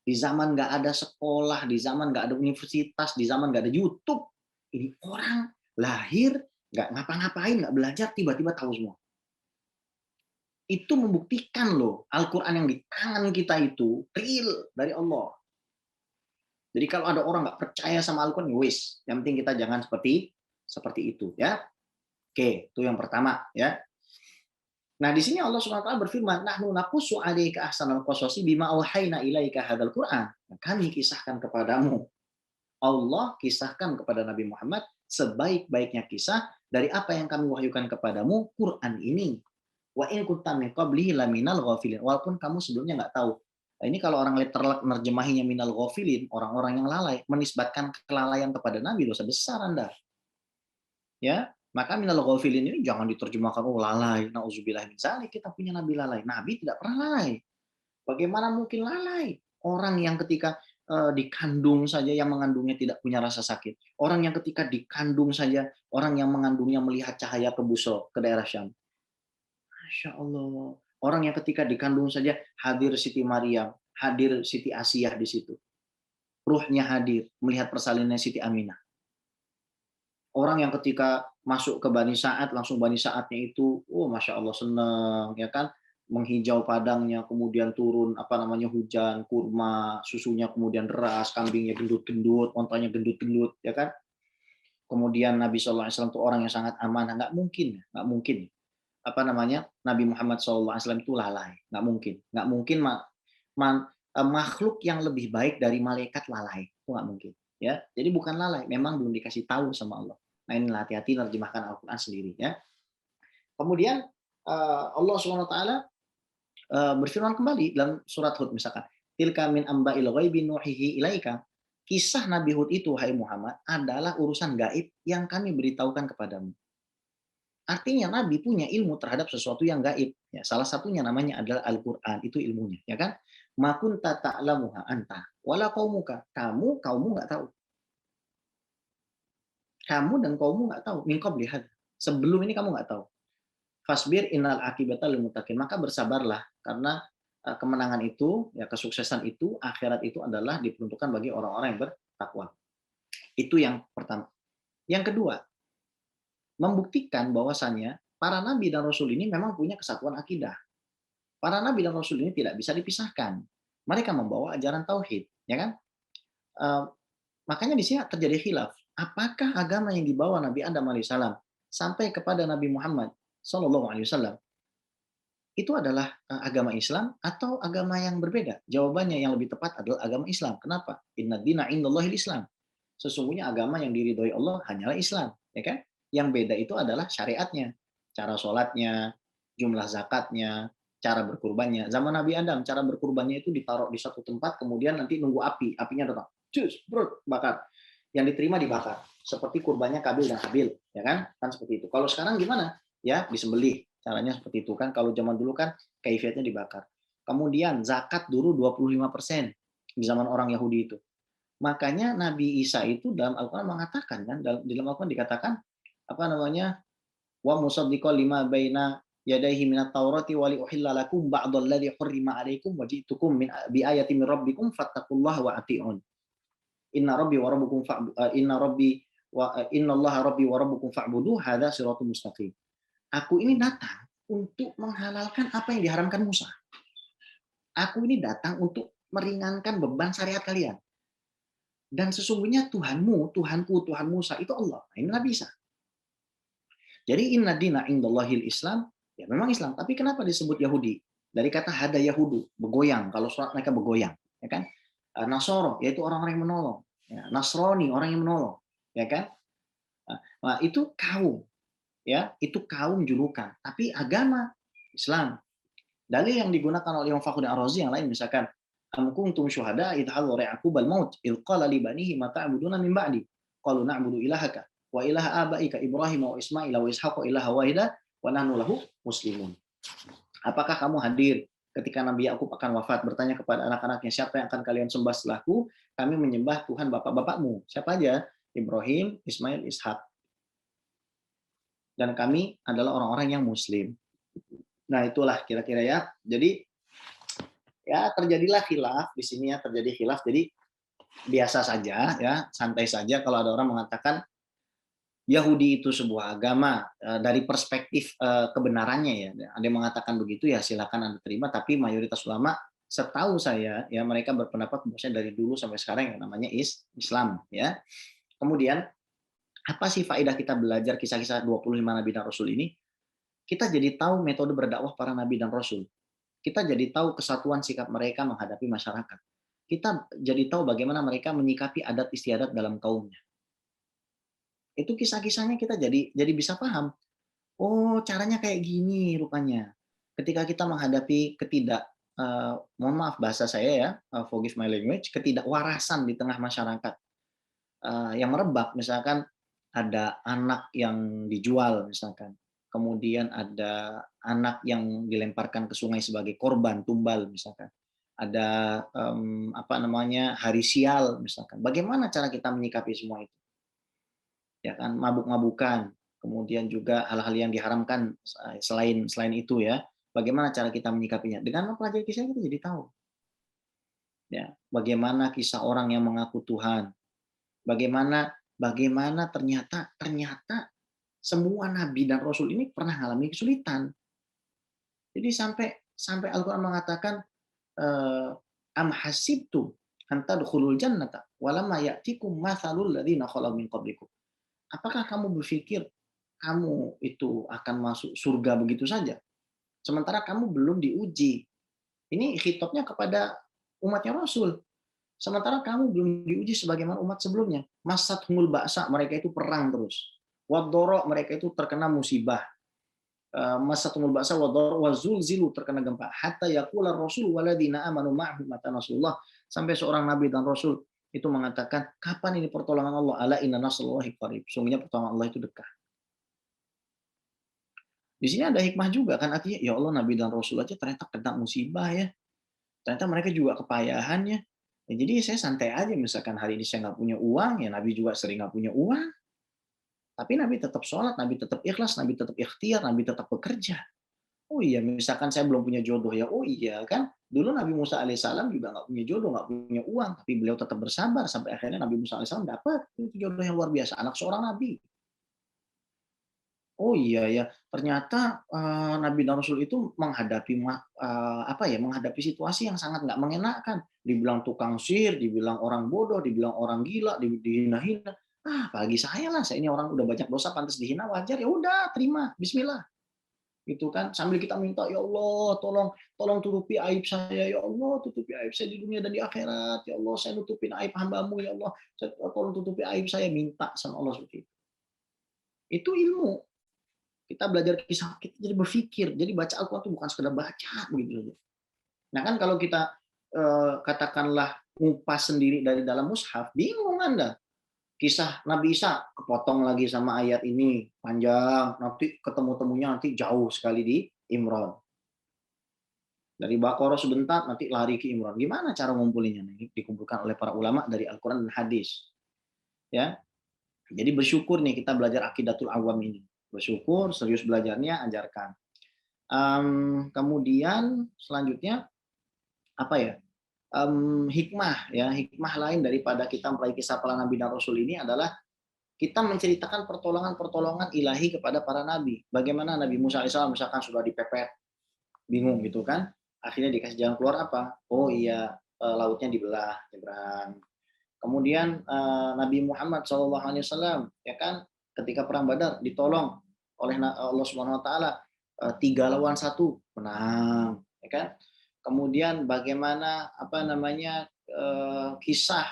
Di zaman nggak ada sekolah, di zaman nggak ada universitas, di zaman nggak ada YouTube, ini orang lahir nggak ngapa-ngapain, nggak belajar, tiba-tiba tahu semua. Itu membuktikan loh, Al-Quran yang di tangan kita itu real dari Allah. Jadi kalau ada orang nggak percaya sama Al-Quran, wis, yang penting kita jangan seperti itu ya. Oke, itu yang pertama ya. Nah, di sini Allah Subhanahu wa taala berfirman, "Nahnu naqussu 'alaika ahsanal qasasi bima auhayna ilaika hadzal Qur'an." Kami kisahkan kepadamu. Allah kisahkan kepada Nabi Muhammad sebaik-baiknya kisah dari apa yang kami wahyukan kepadamu, Quran ini. Wa in kunta min qablihi laminal ghafilin. Walaupun kamu sebelumnya nggak tahu. Nah, ini kalau orang literal menerjemahinya minal ghafilin, orang-orang yang lalai, menisbatkan kelalaian kepada Nabi, dosa besar Anda. Ya, maka minal ghafilin ini jangan diterjemahkan oh lalai, nauzubillah min dzalik, kita punya nabi lalai. Nabi tidak pernah lalai. Bagaimana mungkin lalai? Orang yang ketika dikandung saja yang mengandungnya tidak punya rasa sakit. Orang yang ketika dikandung saja, orang yang mengandungnya melihat cahaya ke Busra, ke daerah Syam. Masya Allah. Orang yang ketika dikandung saja hadir Siti Maryam, hadir Siti Asiyah di situ. Ruhnya hadir, melihat persalinannya Siti Aminah. Orang yang ketika masuk ke Bani Sa'ad, langsung Bani Sa'adnya itu, oh Masya Allah senang, ya kan? Menghijau padangnya, kemudian turun apa namanya hujan, kurma, susunya kemudian deras, kambingnya gendut-gendut, ontanya gendut-gendut, ya kan? Kemudian Nabi SAW itu orang yang sangat amanah, nggak mungkin, apa namanya Nabi Muhammad SAW itu lalai, nggak mungkin, makhluk yang lebih baik dari malaikat lalai, itu nggak mungkin, ya. Jadi bukan lalai, memang belum dikasih tahu sama Allah. Nah ini hati-hati terjemahkan Al-Quran sendiri, ya. Kemudian Allah SWT berfirman kembali dalam surat Hud misalkan, tilka min amba'il ghaibi nuhihi ilaika. Kisah Nabi Hud itu, hai Muhammad, adalah urusan gaib yang kami beritahukan kepadamu. Artinya Nabi punya ilmu terhadap sesuatu yang gaib. Ya, salah satunya namanya adalah Al-Quran, itu ilmunya, ya kan? Ma kunta ta'lamuha anta wala qaumuka. Kaummu nggak tahu. Kamu dan kaummu nggak tahu. Min qabli hadzal. Sebelum ini kamu nggak tahu. Fasbir innal akibata lil muttaqin. Maka bersabarlah karena kemenangan itu, ya kesuksesan itu, akhirat itu adalah diperuntukkan bagi orang-orang yang bertakwa. Itu yang pertama. Yang kedua, membuktikan bahwasannya para nabi dan rasul ini memang punya kesatuan akidah. Para nabi dan rasul ini tidak bisa dipisahkan. Mereka membawa ajaran tauhid, ya kan? Eh, Makanya di sini terjadi khilaf. Apakah agama yang dibawa Nabi Adam alaihissalam sampai kepada Nabi Muhammad Shallallahu alaihi wasallam itu adalah agama Islam atau agama yang berbeda? Jawabannya yang lebih tepat adalah agama Islam. Kenapa? Inna dina indallahil Islam. Sesungguhnya agama yang diridhoi Allah hanyalah Islam, ya kan? Yang beda itu adalah syariatnya, cara sholatnya, jumlah zakatnya, cara berkurbannya. Zaman Nabi Adam, cara berkurbannya itu ditaruh di satu tempat, kemudian nanti nunggu api, apinya datang, cus, brut, bakar. Yang diterima dibakar, seperti kurbannya Kabil dan Habil, ya kan? Kan seperti itu. Kalau sekarang gimana? Ya, disembelih. Caranya seperti itu kan. Kalau zaman dulu kan kaifiatnya dibakar. Kemudian zakat dulu 25% di zaman orang Yahudi itu. Makanya Nabi Isa itu dalam Al-Quran mengatakan kan, dalam Al-Quran dikatakan apa namanya, wa musaddiqan lima baina yadayhi minat taurati wa liuhilla lakum ba'dalladzi hurrima 'alaikum wa ji'tukum min bi ayatin min rabbikum fattaqullaha wa ati'un. Inna rabbi wa rabbukum inna rabbi wa innallaha rabbi wa rabbukum fa'budu hadza siratul mustaqim. Aku ini datang untuk menghalalkan apa yang diharamkan Musa. Aku ini datang untuk meringankan beban syariat kalian. Dan sesungguhnya Tuhanmu, Tuhanku, Tuhan Musa itu Allah. Nah, ini Nabi Isa. Jadi inna dina indallahil Islam, ya memang Islam. Tapi kenapa disebut Yahudi? Dari kata hada Yahudu, bergoyang. Kalau surat mereka bergoyang, ya kan? Nasoro, yaitu orang-orang yang menolong. Ya, Nasrani, orang yang menolong, ya kan? Nah, itu kaum, ya, itu kaum julukan. Tapi agama Islam. Dalil yang digunakan oleh Imam Fakhruddin Ar-Razi yang lain misalkan, "Am kuntum syuhada idh hadara Ya'qubal maut, idh qala li banihi ma ta'buduna min ba'di? Qalu na'budu ilahaka wa ilaha abaika Ibrahim wa Ismail wa Ishaq wa ilaha wahida wa nahnu lahu muslimun." Apakah kamu hadir ketika Nabi Yakub akan wafat bertanya kepada anak-anaknya, siapa yang akan kalian sembah setelahku? Kami menyembah Tuhan bapak-bapakmu. Siapa aja? Ibrahim, Ismail, Ishak. Dan kami adalah orang-orang yang muslim. Nah, itulah kira-kira ya. Jadi ya terjadilah khilaf di sini ya, terjadi khilaf. Jadi biasa saja ya, santai saja kalau ada orang mengatakan Yahudi itu sebuah agama dari perspektif kebenarannya ya. Ada yang mengatakan begitu ya silakan Anda terima, tapi mayoritas ulama setahu saya ya mereka berpendapat bahwasanya dari dulu sampai sekarang yang namanya Islam ya. Kemudian apa sih faedah kita belajar kisah-kisah 25 nabi dan rasul ini? Kita jadi tahu metode berdakwah para nabi dan rasul. Kita jadi tahu kesatuan sikap mereka menghadapi masyarakat. Kita jadi tahu bagaimana mereka menyikapi adat istiadat dalam kaumnya. Itu kisah-kisahnya kita jadi bisa paham. Oh, caranya kayak gini rupanya. Ketika kita menghadapi mohon maaf bahasa saya ya, forgive my language, ketidakwarasan di tengah masyarakat yang merebak, misalkan ada anak yang dijual misalkan, kemudian ada anak yang dilemparkan ke sungai sebagai korban tumbal misalkan, ada apa namanya hari sial misalkan. Bagaimana cara kita menyikapi semua itu? Ya kan, mabuk-mabukan, kemudian juga hal-hal yang diharamkan selain selain itu ya. Bagaimana cara kita menyikapinya? Dengan mempelajari kisah kita jadi tahu. Ya, bagaimana kisah orang yang mengaku Tuhan, bagaimana bagaimana ternyata ternyata semua nabi dan rasul ini pernah mengalami kesulitan. Jadi sampai sampai Al-Qur'an mengatakan am hasibtum an tadkhulul jannata walamma ya'tikum mathalul ladzina khalau min qablikum. Apakah kamu berpikir kamu itu akan masuk surga begitu saja? Sementara kamu belum diuji. Ini khitabnya kepada umatnya Rasul. Sementara kamu belum diuji sebagaimana umat sebelumnya. Masathumul ba'sa, mereka itu perang terus. Wadoro, mereka itu terkena musibah. Masathumul ba'sa wadoro wazulzilu, terkena gempa. Hatta yaqula rasul waladina amanu ma'ahu mata nasrullah. Sampai seorang nabi dan rasul itu mengatakan, kapan ini pertolongan Allah? Ala inna nasrullahi qarib. Sungguhnya pertolongan Allah itu dekat. Di sini ada hikmah juga kan, artinya ya Allah nabi dan rasul aja ternyata kena musibah ya. Ternyata mereka juga kepayahan ya. Ya jadi saya santai aja misalkan hari ini saya nggak punya uang, ya nabi juga sering nggak punya uang. Tapi nabi tetap sholat, nabi tetap ikhlas, nabi tetap ikhtiar, nabi tetap bekerja. Oh iya, misalkan saya belum punya jodoh ya, oh iya kan. Dulu Nabi Musa alaihissalam juga nggak punya jodoh, nggak punya uang, tapi beliau tetap bersabar sampai akhirnya Nabi Musa alaihissalam dapat itu jodoh yang luar biasa, anak seorang nabi. Oh iya ya, ternyata nabi dan rasul itu menghadapi apa ya, menghadapi situasi yang sangat nggak mengenakan. Dibilang tukang sihir, dibilang orang bodoh, dibilang orang gila, dihina-hina. Ah, apalagi saya lah, saya ini orang udah banyak dosa, pantas dihina, wajar ya udah terima, Bismillah. Gitu kan, sambil kita minta, ya Allah tolong tolong tutupi aib saya, ya Allah tutupi aib saya di dunia dan di akhirat, ya Allah saya nutupin aib hambamu, ya Allah tolong tutupi aib saya, minta sama Allah seperti itu. Itu ilmu. Kita belajar kisah, kita jadi berpikir. Jadi baca Al-Quran itu bukan sekedar baca begitu saja. Nah kan kalau kita katakanlah ngupas sendiri dari dalam mushaf, bingung Anda. Kisah Nabi Isa kepotong lagi sama ayat ini panjang, nanti ketemu-temunya nanti jauh sekali di Imran. Dari Baqarah sebentar nanti lari ke Imran. Gimana cara ngumpulinnya? Ini dikumpulkan oleh para ulama dari Al-Quran dan hadis. Ya, jadi bersyukur nih kita belajar akidatul awam ini. Bersyukur, serius belajarnya, ajarkan. Kemudian selanjutnya apa ya? Hikmah ya, hikmah lain daripada kita mempelajari kisah para nabi dan rasul ini adalah kita menceritakan pertolongan-pertolongan ilahi kepada para nabi. Bagaimana Nabi Musa alaihissalam misalkan sudah dipepet, bingung gitu kan? Akhirnya dikasih jalan keluar apa? Oh iya, lautnya dibelah, nyebrang. Kemudian Nabi Muhammad SAW ya kan ketika perang Badar ditolong oleh Allah Subhanahu Wa Taala 3 lawan 1 menang, ya kan. Kemudian bagaimana apa namanya kisah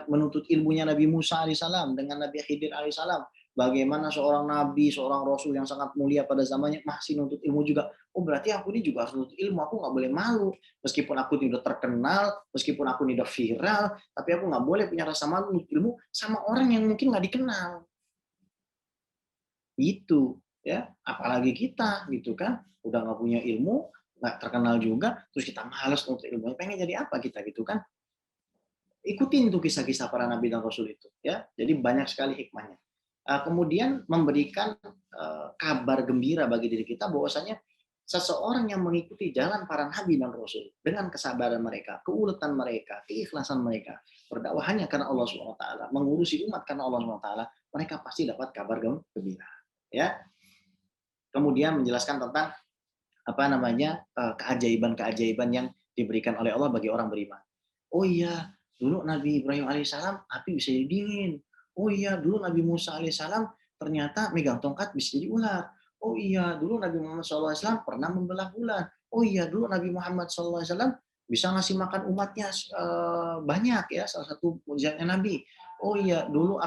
menuntut ilmunya Nabi Musa alaihissalam dengan Nabi Khidir alaihissalam. Bagaimana seorang nabi, seorang rasul yang sangat mulia pada zamannya masih nuntut ilmu juga. Oh berarti aku ini juga harus nuntut ilmu. Aku nggak boleh malu. Meskipun aku tidak terkenal, meskipun aku tidak viral, tapi aku nggak boleh punya rasa malu nuntut ilmu sama orang yang mungkin nggak dikenal. Itu ya, apalagi kita gitu kan, udah nggak punya ilmu, nggak terkenal juga, terus kita malas nuntut ilmu. Pengen jadi apa kita gitu kan? Ikutin tuh kisah-kisah para nabi dan rasul itu ya. Jadi banyak sekali hikmahnya. Kemudian memberikan kabar gembira bagi diri kita bahwasanya seseorang yang mengikuti jalan para nabi dan rasul dengan kesabaran mereka, keuletan mereka, keikhlasan mereka, berdakwah hanya karena Allah Subhanahu wa taala, mengurusi umat karena Allah Subhanahu wa taala, mereka pasti dapat kabar gembira. Ya. Kemudian menjelaskan tentang keajaiban-keajaiban yang diberikan oleh Allah bagi orang beriman. Oh iya, dulu Nabi Ibrahim alaihissalam api bisa jadi dingin. Oh iya, dulu Nabi Musa alaihissalam ternyata megang tongkat bisa jadi ular. Oh iya, dulu Nabi Muhammad SAW pernah membelah bulan. Oh iya, dulu Nabi Muhammad SAW bisa ngasih makan umatnya banyak ya, salah satu mukjizatnya Nabi. Oh iya, dulu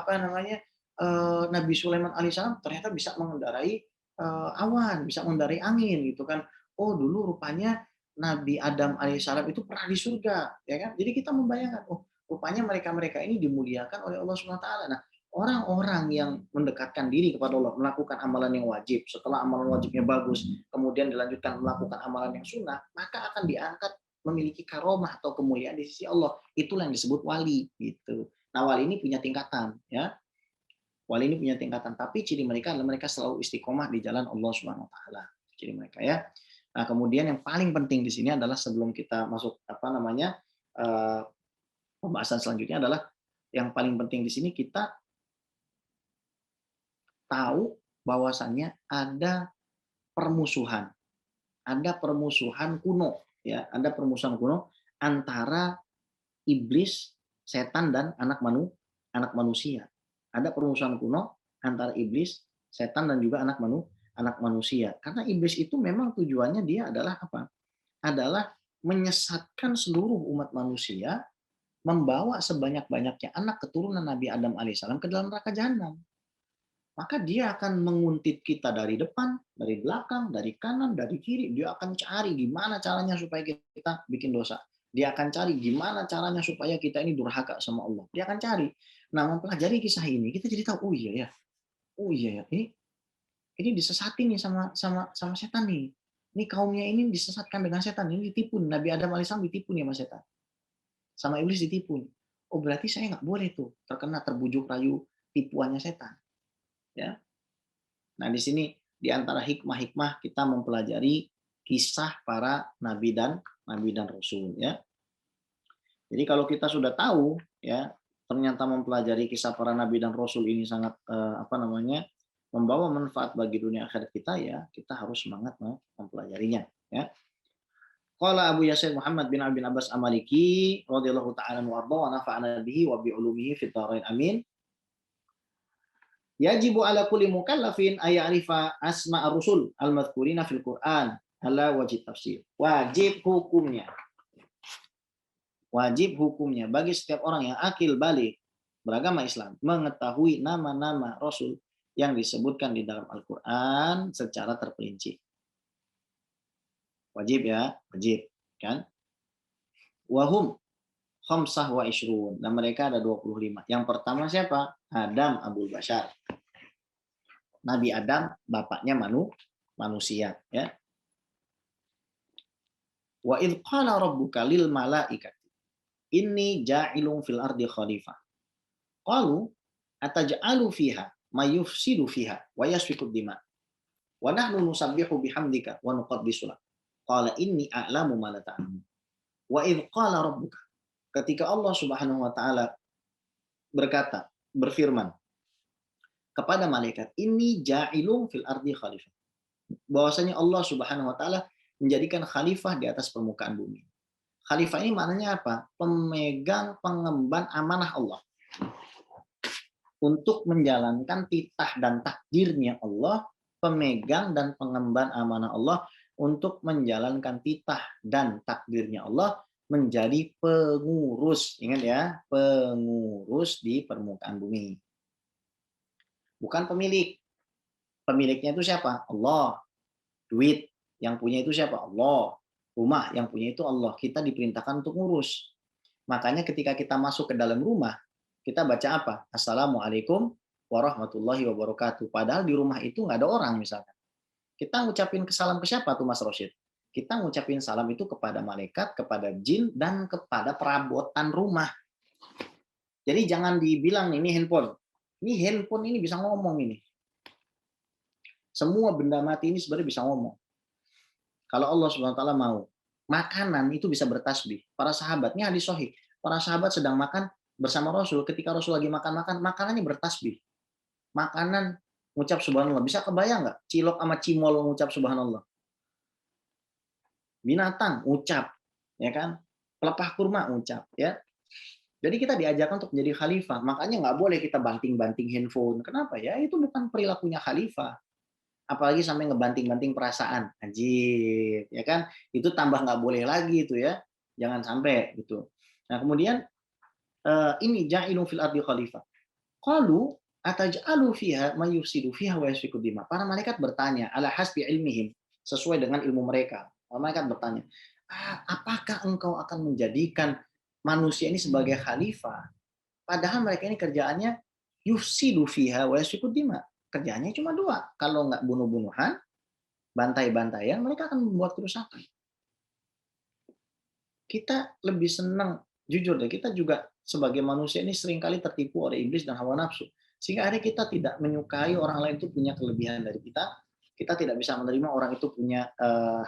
Nabi Sulaiman alaihissalam ternyata bisa mengendarai awan, bisa mengendarai angin gitu kan. Oh dulu rupanya Nabi Adam alaihissalam itu pernah di surga, ya kan? Jadi kita membayangkan, oh rupanya mereka-mereka ini dimuliakan oleh Allah Subhanahu Wa Taala. Nah, orang-orang yang mendekatkan diri kepada Allah, melakukan amalan yang wajib, setelah amalan wajibnya bagus, kemudian dilanjutkan melakukan amalan yang sunnah, maka akan diangkat memiliki karomah atau kemuliaan di sisi Allah. Itulah yang disebut wali, gitu. Nah, wali ini punya tingkatan, ya. Wali ini punya tingkatan, tapi ciri mereka adalah mereka selalu istiqomah di jalan Allah Subhanahu Wa Taala. Ciri mereka ya. Nah, kemudian yang paling penting di sini adalah sebelum kita masuk eh, pembahasan selanjutnya adalah yang paling penting di sini kita tahu bahwasannya permusuhan, ada permusuhan kuno, ya, ada permusuhan kuno antara iblis, setan dan anak manusia. Ada permusuhan kuno antara iblis, setan dan juga anak manusia. Karena iblis itu memang tujuannya dia adalah apa? Adalah menyesatkan seluruh umat manusia, membawa sebanyak-banyaknya anak keturunan Nabi Adam alaihissalam ke dalam neraka jahanam. Maka dia akan menguntit kita dari depan, dari belakang, dari kanan, dari kiri. Dia akan cari gimana caranya supaya kita bikin dosa. Dia akan cari gimana caranya supaya kita ini durhaka sama Allah. Dia akan cari. Nah, mempelajari kisah ini, kita jadi tahu, oh iya ya, ini disesatin nih sama setan nih. Ini kaumnya ini disesatkan dengan setan, ini ditipu. Nabi Adam alaihissalam ditipu nih sama setan. Sama iblis ditipu. Oh berarti saya nggak boleh tuh terkena terbujuk rayu tipuannya setan. Ya. Nah di sini di antara hikmah-hikmah kita mempelajari kisah para nabi dan rasul. Ya. Jadi kalau kita sudah tahu, ya ternyata mempelajari kisah para nabi dan rasul ini sangat membawa manfaat bagi dunia akhirat kita, ya kita harus semangat mempelajarinya. Ya. Qala Abu Yasir Muhammad bin Abi Abbas Amaliki radhiyallahu ta'ala anhu wa nafa'ana bihi wa bi ulumihi fid dharain amin. Yajibu ala kulli mukallafin ayarifa asma ar-rusul al-madhkurina fil Qur'an ala wajib tafsir. Wajib hukumnya bagi setiap orang yang akil balik beragama Islam mengetahui nama-nama rasul yang disebutkan di dalam Al-Qur'an secara terperinci. Wajib ya, wajib kan? Wahum khamsah wa ishrun, dan mereka ada 25. Yang pertama siapa? Adam Abul Bashar. Nabi Adam bapaknya manusia, ya. Wa idh qala rabbuka lil malaikati inni ja'ilun fil ardi khalifah. Qalu ataj'alu fiha may yufsidu fiha wa yasfiku dima. Wa nahnu nusabbihu bihamdika wa nuqaddisu lak. Qala inni a'lamu ma la ta'lamun. Wa idh qala rabbuka, ketika Allah Subhanahu wa taala berfirman kepada malaikat, ini ja'ilun fil ardi khalifah. Bahwasanya Allah Subhanahu wa taala menjadikan khalifah di atas permukaan bumi. Khalifah ini maknanya apa? Pemegang pengemban amanah Allah. Untuk menjalankan titah dan takdirnya Allah, pemegang dan pengemban amanah Allah untuk menjalankan titah dan takdirnya Allah menjadi pengurus. Ingat ya, pengurus di permukaan bumi. Bukan pemilik. Pemiliknya itu siapa? Allah. Duit yang punya itu siapa? Allah. Rumah yang punya itu Allah. Kita diperintahkan untuk ngurus. Makanya ketika kita masuk ke dalam rumah, kita baca apa? Assalamualaikum warahmatullahi wabarakatuh. Padahal di rumah itu nggak ada orang misalkan. Kita ngucapin salam ke siapa tuh Mas Rosyid? Kita ngucapin salam itu kepada malaikat, kepada jin, dan kepada perabotan rumah. Jadi jangan dibilang ini handphone. Ini handphone ini bisa ngomong ini. Semua benda mati ini sebenarnya bisa ngomong. Kalau Allah Subhanahu wa taala mau. Makanan itu bisa bertasbih. Para sahabat, ini hadis sahih. Para sahabat sedang makan bersama Rasul, ketika Rasul lagi makan-makan, makanannya bertasbih. Makanan ngucap subhanallah. Bisa kebayang nggak? Cilok sama cimol ngucap subhanallah. Binatang ucap, ya kan? Pelepah kurma ucap, ya. Jadi kita diajarkan untuk menjadi khalifah. Makanya nggak boleh kita banting-banting handphone. Kenapa ya? Itu bukan perilakunya khalifah. Apalagi sampai ngebanting-banting perasaan, anjir, ya kan? Itu tambah nggak boleh lagi itu ya, jangan sampai gitu. Nah kemudian ini ja'ilun fil ardi khalifah. Qalu ataj'alu fiha may yufsidu fiha wa yasfiku dima. Para malaikat bertanya ala hasbi ilmihim, sesuai dengan ilmu mereka. Para malaikat bertanya, apakah engkau akan menjadikan manusia ini sebagai khalifah? Padahal mereka ini kerjaannya yufsidu fiha wa yasfiku dima. Kerjaannya cuma dua. Kalau nggak bunuh-bunuhan, bantai-bantaian, mereka akan membuat kerusakan. Kita lebih senang, jujur deh, kita juga sebagai manusia ini seringkali tertipu oleh iblis dan hawa nafsu. Sehingga akhirnya kita tidak menyukai orang lain itu punya kelebihan dari kita. Kita tidak bisa menerima orang itu punya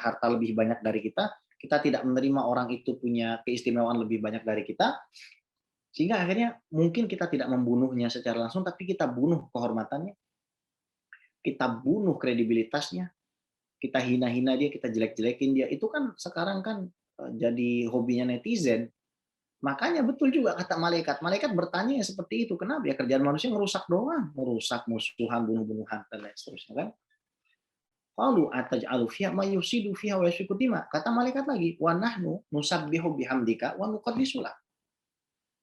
harta lebih banyak dari kita. Kita tidak menerima orang itu punya keistimewaan lebih banyak dari kita. Sehingga akhirnya mungkin kita tidak membunuhnya secara langsung, tapi kita bunuh kehormatannya, kita bunuh kredibilitasnya, kita hina-hina dia, kita jelek-jelekin dia. Itu kan sekarang kan jadi hobinya netizen. Makanya betul juga kata malaikat. Malaikat bertanya seperti itu. Kenapa ya kerjaan manusia ngerusak doang, merusak, musuhan, bunuh-bunuhan dan lain seterusnya kan. Qalu ataj'alu fiha may yufsidu fiha wa yasfiku dima. Kata malaikat lagi, wa nahnu nusabbihu bihamdika wa nuqaddisu lak.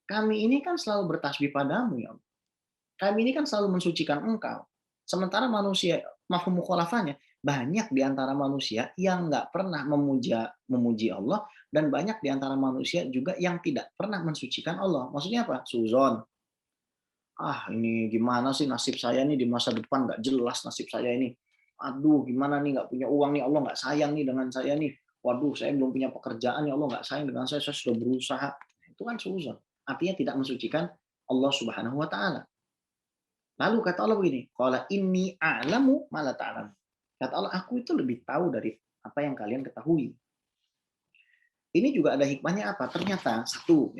Kami ini kan selalu bertasbih padamu ya Allah. Kami ini kan selalu mensucikan Engkau. Sementara manusia, mafhum mukhalafahnya, banyak di antara manusia yang nggak pernah memuji Allah, dan banyak di antara manusia juga yang tidak pernah mensucikan Allah. Maksudnya apa? Suzon. Ini gimana sih nasib saya nih di masa depan, nggak jelas nasib saya ini. Aduh, gimana nih nggak punya uang nih, Allah nggak sayang nih dengan saya nih. Waduh, saya belum punya pekerjaan, ya Allah nggak sayang dengan saya sudah berusaha. Itu kan suzon. Artinya tidak mensucikan Allah Subhanahu wa taala. Lalu kata Allah begini, qala inni a'lamu ma la ta'lamun. Kata Allah, aku itu lebih tahu dari apa yang kalian ketahui. Ini juga ada hikmahnya apa? Ternyata satu.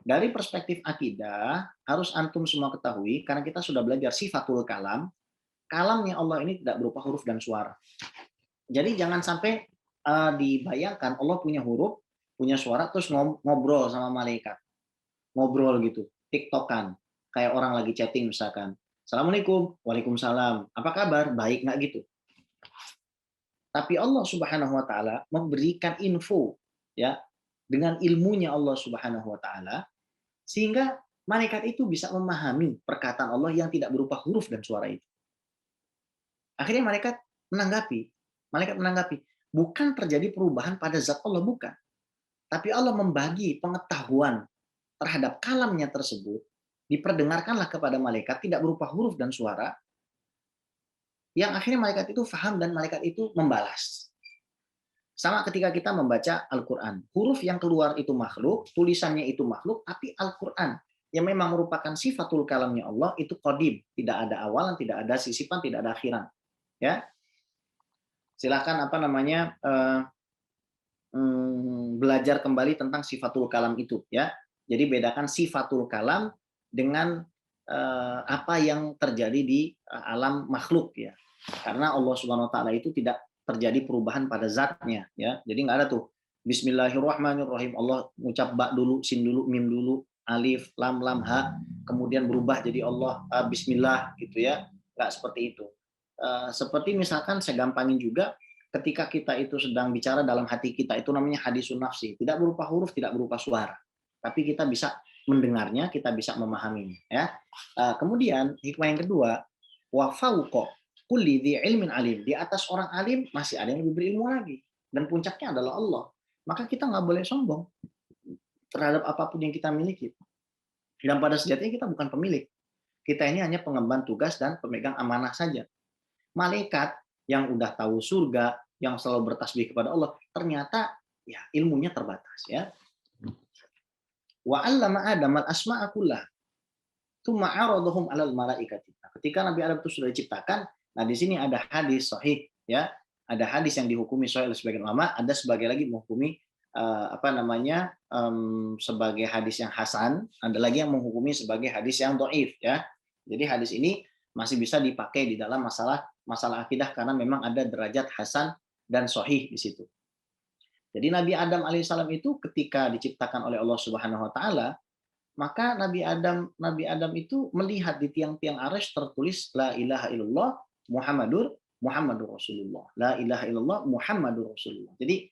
Dari perspektif akidah, harus antum semua ketahui karena kita sudah belajar sifatul kalam. Kalamnya Allah ini tidak berupa huruf dan suara. Jadi jangan sampai dibayangkan Allah punya huruf, punya suara terus ngobrol sama malaikat. Ngobrol gitu, tiktokan. Kayak orang lagi chatting misalkan. Assalamualaikum, waalaikumsalam. Apa kabar? Baik nggak gitu. Tapi Allah Subhanahu wa taala memberikan info ya dengan ilmunya Allah Subhanahu wa taala sehingga malaikat itu bisa memahami perkataan Allah yang tidak berupa huruf dan suara itu. Akhirnya malaikat menanggapi, bukan terjadi perubahan pada zat Allah, bukan. Tapi Allah membagi pengetahuan terhadap kalamnya tersebut, diperdengarkanlah kepada malaikat tidak berupa huruf dan suara, yang akhirnya malaikat itu faham dan malaikat itu membalas. Sama ketika kita membaca Al-Quran. Huruf yang keluar itu makhluk, tulisannya itu makhluk, tapi Al-Quran yang memang merupakan sifatul kalamnya Allah itu qadim, tidak ada awalan, tidak ada sisipan, tidak ada akhiran. Ya, silakan belajar kembali tentang sifatul kalam itu ya. Jadi bedakan sifatul kalam dengan apa yang terjadi di alam makhluk ya. Karena Allah Subhanahu wa taala itu tidak terjadi perubahan pada zatnya ya. Jadi nggak ada tuh Bismillahirrahmanirrahim Allah ngucap ba dulu, sin dulu, mim dulu, alif, lam, ha, kemudian berubah jadi Allah bismillah gitu ya. Nggak seperti itu. Seperti misalkan saya gampangin juga, ketika kita itu sedang bicara dalam hati kita, itu namanya hadisun nafsi, tidak berupa huruf, tidak berupa suara, tapi kita bisa mendengarnya, kita bisa memahaminya, ya. Kemudian hikmah yang kedua, wa fauqa kulli dzi ilmin alim, di atas orang alim masih ada yang lebih berilmu lagi, dan puncaknya adalah Allah. Maka kita nggak boleh sombong terhadap apapun yang kita miliki. Dan pada sejatinya kita bukan pemilik. Kita ini hanya pengemban tugas dan pemegang amanah saja. Malaikat yang udah tahu surga, yang selalu bertasbih kepada Allah, ternyata ya ilmunya terbatas, ya. Wa 'allama Adam al-asma'a kullaha, tsumma 'aradahum 'alal malaikati. Ketika Nabi Adam itu sudah diciptakan, nah di sini ada hadis sahih, ya. Ada hadis yang dihukumi sahih oleh sebagian ulama, ada sebagai lagi menghukumi sebagai hadis yang hasan, ada lagi yang menghukumi sebagai hadis yang dhaif, ya. Jadi hadis ini masih bisa dipakai di dalam masalah akidah karena memang ada derajat hasan dan sahih di situ. Jadi Nabi Adam alaihissalam itu ketika diciptakan oleh Allah Subhanahu wa taala, maka Nabi Adam itu melihat di tiang-tiang arsy tertulis la ilaha illallah Muhammadur Rasulullah. La ilaha illallah Muhammadur Rasulullah. Jadi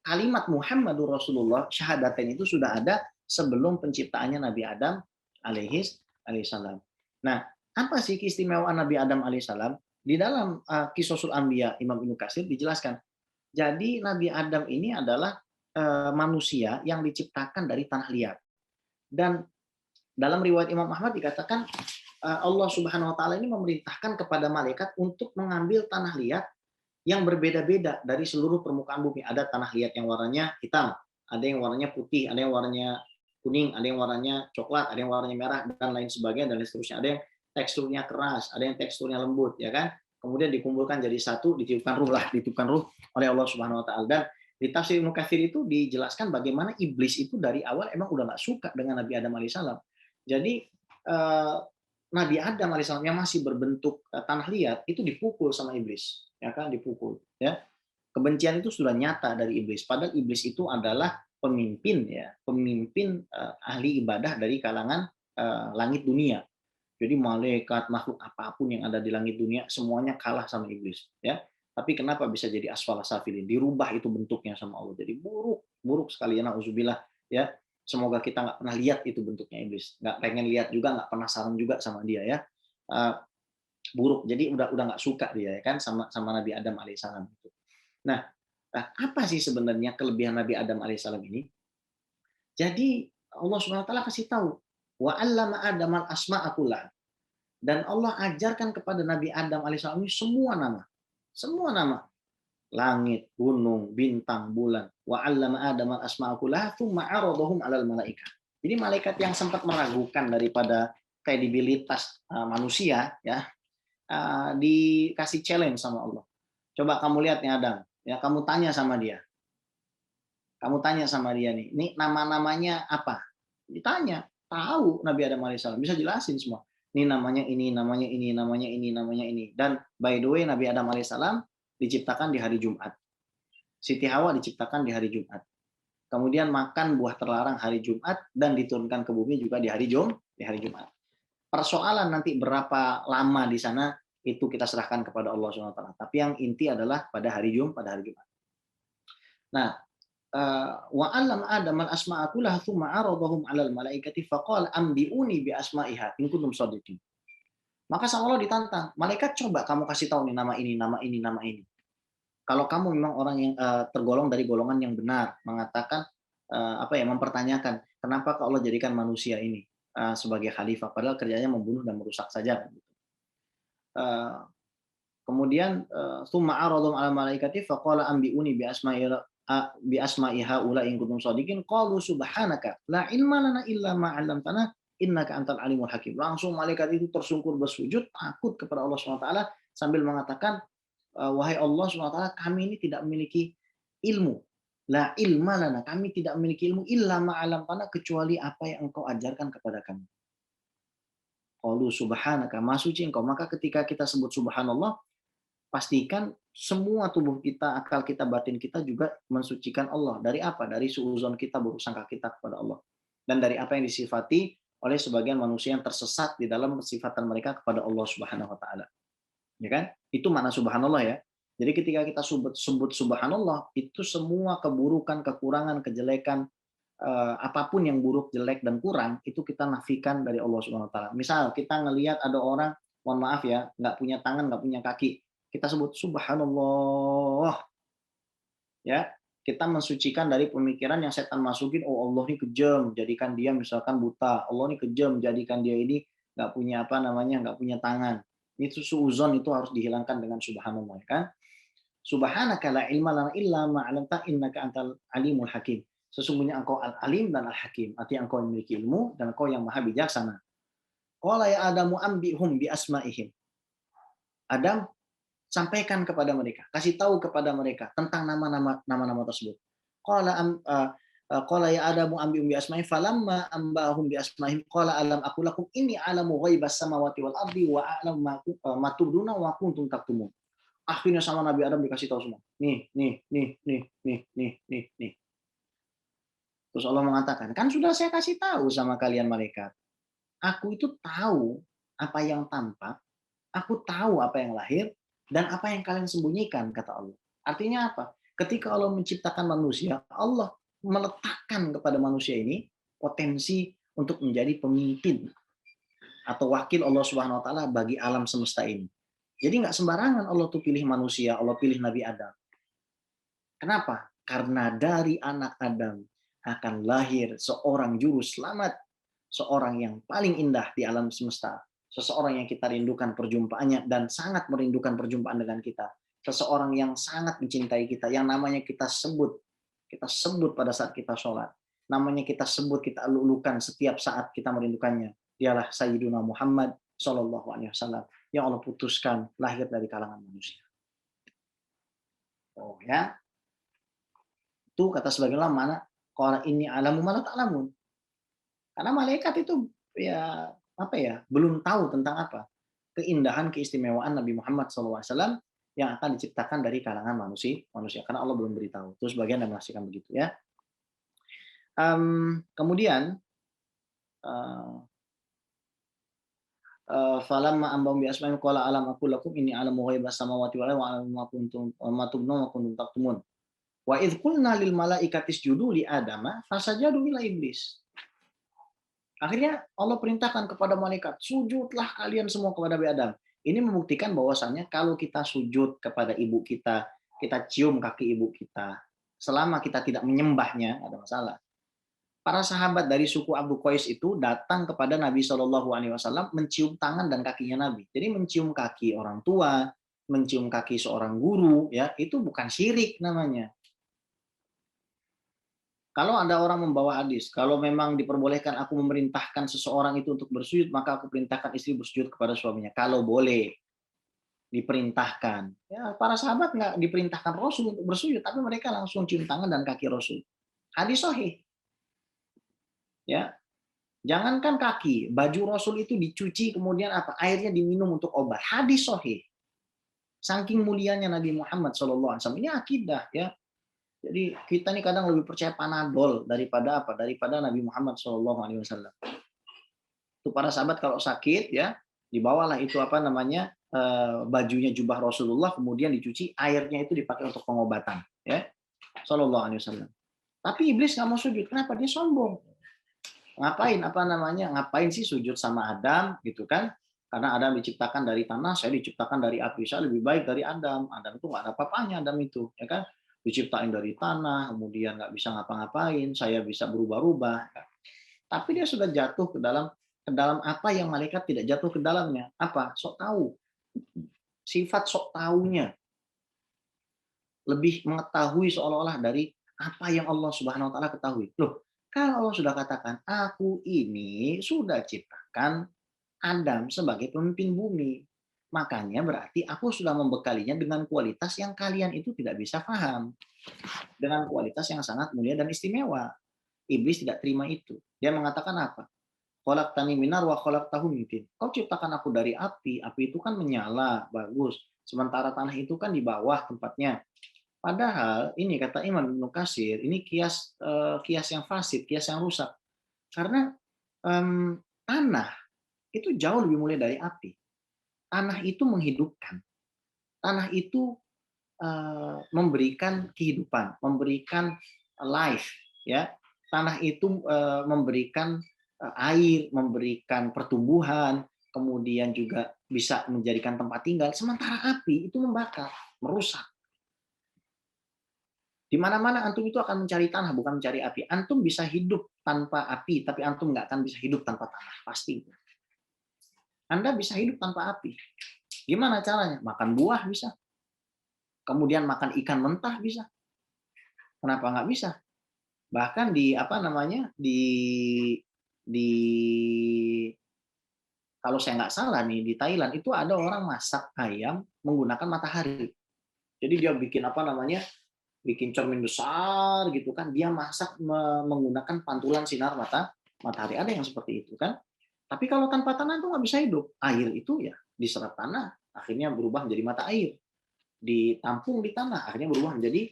kalimat Muhammadur Rasulullah, syahadatain itu sudah ada sebelum penciptaannya Nabi Adam alaihissalam. Nah, apa sih keistimewaan Nabi Adam alaihissalam? Di dalam Qisasul Anbiya Imam Ibnu Katsir dijelaskan. Jadi Nabi Adam ini adalah manusia yang diciptakan dari tanah liat. Dan dalam riwayat Imam Ahmad dikatakan Allah Subhanahu wa taala ini memerintahkan kepada malaikat untuk mengambil tanah liat yang berbeda-beda dari seluruh permukaan bumi. Ada tanah liat yang warnanya hitam, ada yang warnanya putih, ada yang warnanya kuning, ada yang warnanya coklat, ada yang warnanya merah, dan lain sebagainya, dan seterusnya. Ada yang teksturnya keras, ada yang teksturnya lembut, ya kan? Kemudian dikumpulkan jadi satu, ditiupkan ruh oleh Allah Subhanahu wa taala. Dan di tafsir Ibnu Katsir itu dijelaskan bagaimana iblis itu dari awal emang udah nggak suka dengan Nabi Adam alaihissalam. Jadi Nabi Adam alaihissalam yang masih berbentuk tanah liat itu dipukul sama iblis, ya kan, dipukul, ya. Kebencian itu sudah nyata dari iblis, padahal iblis itu adalah pemimpin, ya, pemimpin ahli ibadah dari kalangan langit dunia. Jadi malaikat, makhluk apapun yang ada di langit dunia semuanya kalah sama iblis, ya. Tapi kenapa bisa jadi asfala safilin? Dirubah itu bentuknya sama Allah. Jadi buruk sekali, ya, nauzubillah, ya. Semoga kita nggak pernah lihat itu bentuknya iblis, nggak pengen lihat juga, nggak penasaran juga sama dia, ya. Buruk. Jadi udah nggak suka dia, ya kan, sama Nabi Adam alaihissalam. Nah, apa sih sebenarnya kelebihan Nabi Adam alaihissalam ini? Jadi Allah Subhanahu wa taala kasih tahu, wa 'allama Adam al-asma'a kullaha. Dan Allah ajarkan kepada Nabi Adam alaihissalam ini semua nama. Semua nama. Langit, gunung, bintang, bulan. Wa 'allama Adam al-asma'a kullaha tsumma 'aradahum 'alal malaikah. Jadi malaikat yang sempat meragukan daripada kredibilitas manusia, ya, dikasih challenge sama Allah. Coba kamu lihat nih Adam, ya, kamu tanya sama dia. Kamu tanya sama dia nih, ini nama-namanya apa? Ditanya, tahu Nabi Adam alaihissalam, bisa jelasin semua. Ini namanya ini, namanya ini, namanya ini, namanya ini. Dan by the way, Nabi Adam alaihissalam diciptakan di hari Jumat. Siti Hawa diciptakan di hari Jumat. Kemudian makan buah terlarang hari Jumat dan diturunkan ke bumi juga di hari Jumat. Persoalan nanti berapa lama di sana itu kita serahkan kepada Allah Subhanahu wa taala. Tapi yang inti adalah pada hari Jumat. Nah, wa 'allama Adam al-asma'a kullaha tsumma 'aradahum 'alal malaikati faqala ambi'uni bi asma'iha in kuntum shadiqin. Maka sang Allah ditantang, malaikat coba kamu kasih tahu nih nama ini, nama ini, nama ini. Kalau kamu memang orang yang tergolong dari golongan yang benar, mengatakan mempertanyakan kenapa Allah jadikan manusia ini sebagai khalifah padahal kerjanya membunuh dan merusak saja. Kemudian tsumma 'aradahum 'alal malaikati faqala ambi'uni bi asma'iha ula in kuntum shadiqin qalu subhanaka la ilma lana illa ma 'allamtana innaka antal alimul hakim. Langsung malaikat itu tersungkur bersujud takut kepada Allah Subhanahu wa taala sambil mengatakan, wahai Allah Subhanahu wa taala, kami ini tidak memiliki ilmu. La ilma lana, kami tidak memiliki ilmu illa ma 'allamtana, kecuali apa yang engkau ajarkan kepada kami. Qalu subhanaka, maha suci engkau. Maka ketika kita sebut subhanallah, pastikan semua tubuh kita, akal kita, batin kita juga mensucikan Allah. Dari apa? Dari suudzon kita, buruk sangka kita kepada Allah. Dan dari apa yang disifati oleh sebagian manusia yang tersesat di dalam sifatan mereka kepada Allah Subhanahu wa taala. Ya kan? Itu makna subhanallah, ya. Jadi ketika kita sebut subhanallah, itu semua keburukan, kekurangan, kejelekan, apapun yang buruk, jelek, dan kurang, itu kita nafikan dari Allah Subhanahu wa taala. Misal kita ngelihat ada orang, mohon maaf ya, nggak punya tangan, nggak punya kaki, kita sebut subhanallah, ya. Kita mensucikan dari pemikiran yang setan masukin, oh Allah ini kejam, jadikan dia misalkan buta. Allah ini kejam, jadikan dia ini nggak punya apa namanya, nggak punya tangan. Itu suuzon, itu harus dihilangkan dengan subhanallah, kan? Subhanaka la ilma lana illa ma 'allamta innaka antal alimul hakim. Sesungguhnya engkau al-alim dan al-hakim. Artinya engkau yang memiliki ilmu dan engkau yang maha bijaksana. Qala ya Adamu ambihum bi asma'ihim. Adam, sampaikan kepada mereka, kasih tahu kepada mereka tentang nama-nama tersebut. Qala qala ya Adamu ambihum bi asma'ihim falamma ambahum bi asma'ihim qala alam aqul lakum inni a'lamu ghaibas samawati wal ardi wa a'lamu ma tubduna wa kuntum taktumun. Akhirnya sama Nabi Adam dikasih tahu semua. Nih, nih, nih, nih, nih, nih, nih, nih. Terus Allah mengatakan, kan sudah saya kasih tahu sama kalian malaikat. Aku itu tahu apa yang tampak, aku tahu apa yang lahir, dan apa yang kalian sembunyikan, kata Allah. Artinya apa? Ketika Allah menciptakan manusia, Allah meletakkan kepada manusia ini potensi untuk menjadi pemimpin atau wakil Allah Subhanahu wa taala bagi alam semesta ini. Jadi nggak sembarangan Allah tuh pilih manusia, Allah pilih Nabi Adam. Kenapa? Karena dari anak Adam akan lahir seorang juru selamat, seorang yang paling indah di alam semesta, seseorang yang kita rindukan perjumpaannya dan sangat merindukan perjumpaan dengan kita, seseorang yang sangat mencintai kita, yang namanya kita sebut pada saat kita sholat, namanya kita sebut, kita elu-elukan setiap saat kita merindukannya. Dialah Sayyiduna Muhammad Shallallahu Alaihi Wasallam yang Allah putuskan lahir dari kalangan manusia. Oh ya, itu kata sebagian ulama, mana qala inni alamu ma la ta'lamun. Karena malaikat itu ya apa ya, belum tahu tentang apa keindahan, keistimewaan Nabi Muhammad SAW yang akan diciptakan dari kalangan manusia, karena Allah belum beritahu. Terus bagian yang menyaksikan begitu ya. Kemudian falamma ambahum bi asma'ihim qala alam aqul lakum inni a'lamu ghaibas samawati wal ardi wa a'lamu ma kuntum ma tubduna wa kuntum taktumun. Wa idz qulna lil malaikati isjudu li adama fasajadu illa iblis. Akhirnya Allah perintahkan kepada malaikat, sujudlah kalian semua kepada Nabi Adam. Ini membuktikan bahwasannya kalau kita sujud kepada ibu kita cium kaki ibu kita, selama kita tidak menyembahnya, ada masalah. Para sahabat dari suku Abu Qais itu datang kepada Nabi Shallallahu Alaihi Wasallam mencium tangan dan kakinya Nabi. Jadi mencium kaki orang tua, mencium kaki seorang guru, ya itu bukan syirik namanya. Kalau ada orang membawa hadis, kalau memang diperbolehkan aku memerintahkan seseorang itu untuk bersujud, maka aku perintahkan istri bersujud kepada suaminya. Kalau boleh diperintahkan. Ya, para sahabat nggak diperintahkan Rasul untuk bersujud, tapi mereka langsung cium tangan dan kaki Rasul. Hadis sahih. Ya, jangankan kaki, baju Rasul itu dicuci kemudian apa? Airnya diminum untuk obat. Hadis sahih. Saking mulianya Nabi Muhammad SAW. Ini akidah ya. Jadi kita nih kadang lebih percaya Panadol daripada apa? Daripada Nabi Muhammad SAW. Itu para sahabat kalau sakit ya, dibawalah itu apa namanya bajunya jubah Rasulullah, kemudian dicuci, airnya itu dipakai untuk pengobatan. Ya, Sallallahu Alaihi Wasallam. Tapi iblis nggak mau sujud. Kenapa? Dia sombong. Ngapain apa namanya? Ngapain sih sujud sama Adam gitu kan? Karena Adam diciptakan dari tanah, saya diciptakan dari api. Saya lebih baik dari Adam. Adam itu nggak ada apa-apanya, Adam itu, ya kan? Diciptain dari tanah, kemudian nggak bisa ngapa-ngapain, saya bisa berubah-ubah. Tapi dia sudah jatuh ke dalam apa yang malaikat tidak jatuh ke dalamnya. Apa? Sok tahu. Sifat sok tahunya. Lebih mengetahui seolah-olah dari apa yang Allah Subhanahu wa taala ketahui. Loh, kalau Allah sudah katakan, aku ini sudah ciptakan Adam sebagai pemimpin bumi. Makanya berarti aku sudah membekalinya dengan kualitas yang kalian itu tidak bisa paham. Dengan kualitas yang sangat mulia dan istimewa. Iblis tidak terima itu. Dia mengatakan apa? Khalaqtani minar wa khalaqtahu min tin. Kau ciptakan aku dari api. Api itu kan menyala, bagus. Sementara tanah itu kan di bawah tempatnya. Padahal ini kata Imam Ibnu Katsir, ini kias yang fasid, kias yang rusak. Karena tanah itu jauh lebih mulia dari api. Tanah itu menghidupkan. Tanah itu memberikan kehidupan, memberikan life, ya. Tanah itu memberikan air, memberikan pertumbuhan, kemudian juga bisa menjadikan tempat tinggal. Sementara api itu membakar, merusak. Di mana-mana antum itu akan mencari tanah, bukan mencari api. Antum bisa hidup tanpa api, tapi antum nggak akan bisa hidup tanpa tanah, pasti. Anda bisa hidup tanpa api. Gimana caranya? Makan buah bisa. Kemudian makan ikan mentah bisa. Kenapa nggak bisa? Bahkan di apa namanya di kalau saya nggak salah nih di Thailand itu ada orang masak ayam menggunakan matahari. Jadi dia bikin apa namanya bikin cermin besar gitu kan, dia masak menggunakan pantulan sinar matahari. Ada yang seperti itu kan. Tapi kalau tanpa tanah itu nggak bisa hidup. Air itu ya diserap tanah, akhirnya berubah menjadi mata air. Ditampung di tanah, akhirnya berubah menjadi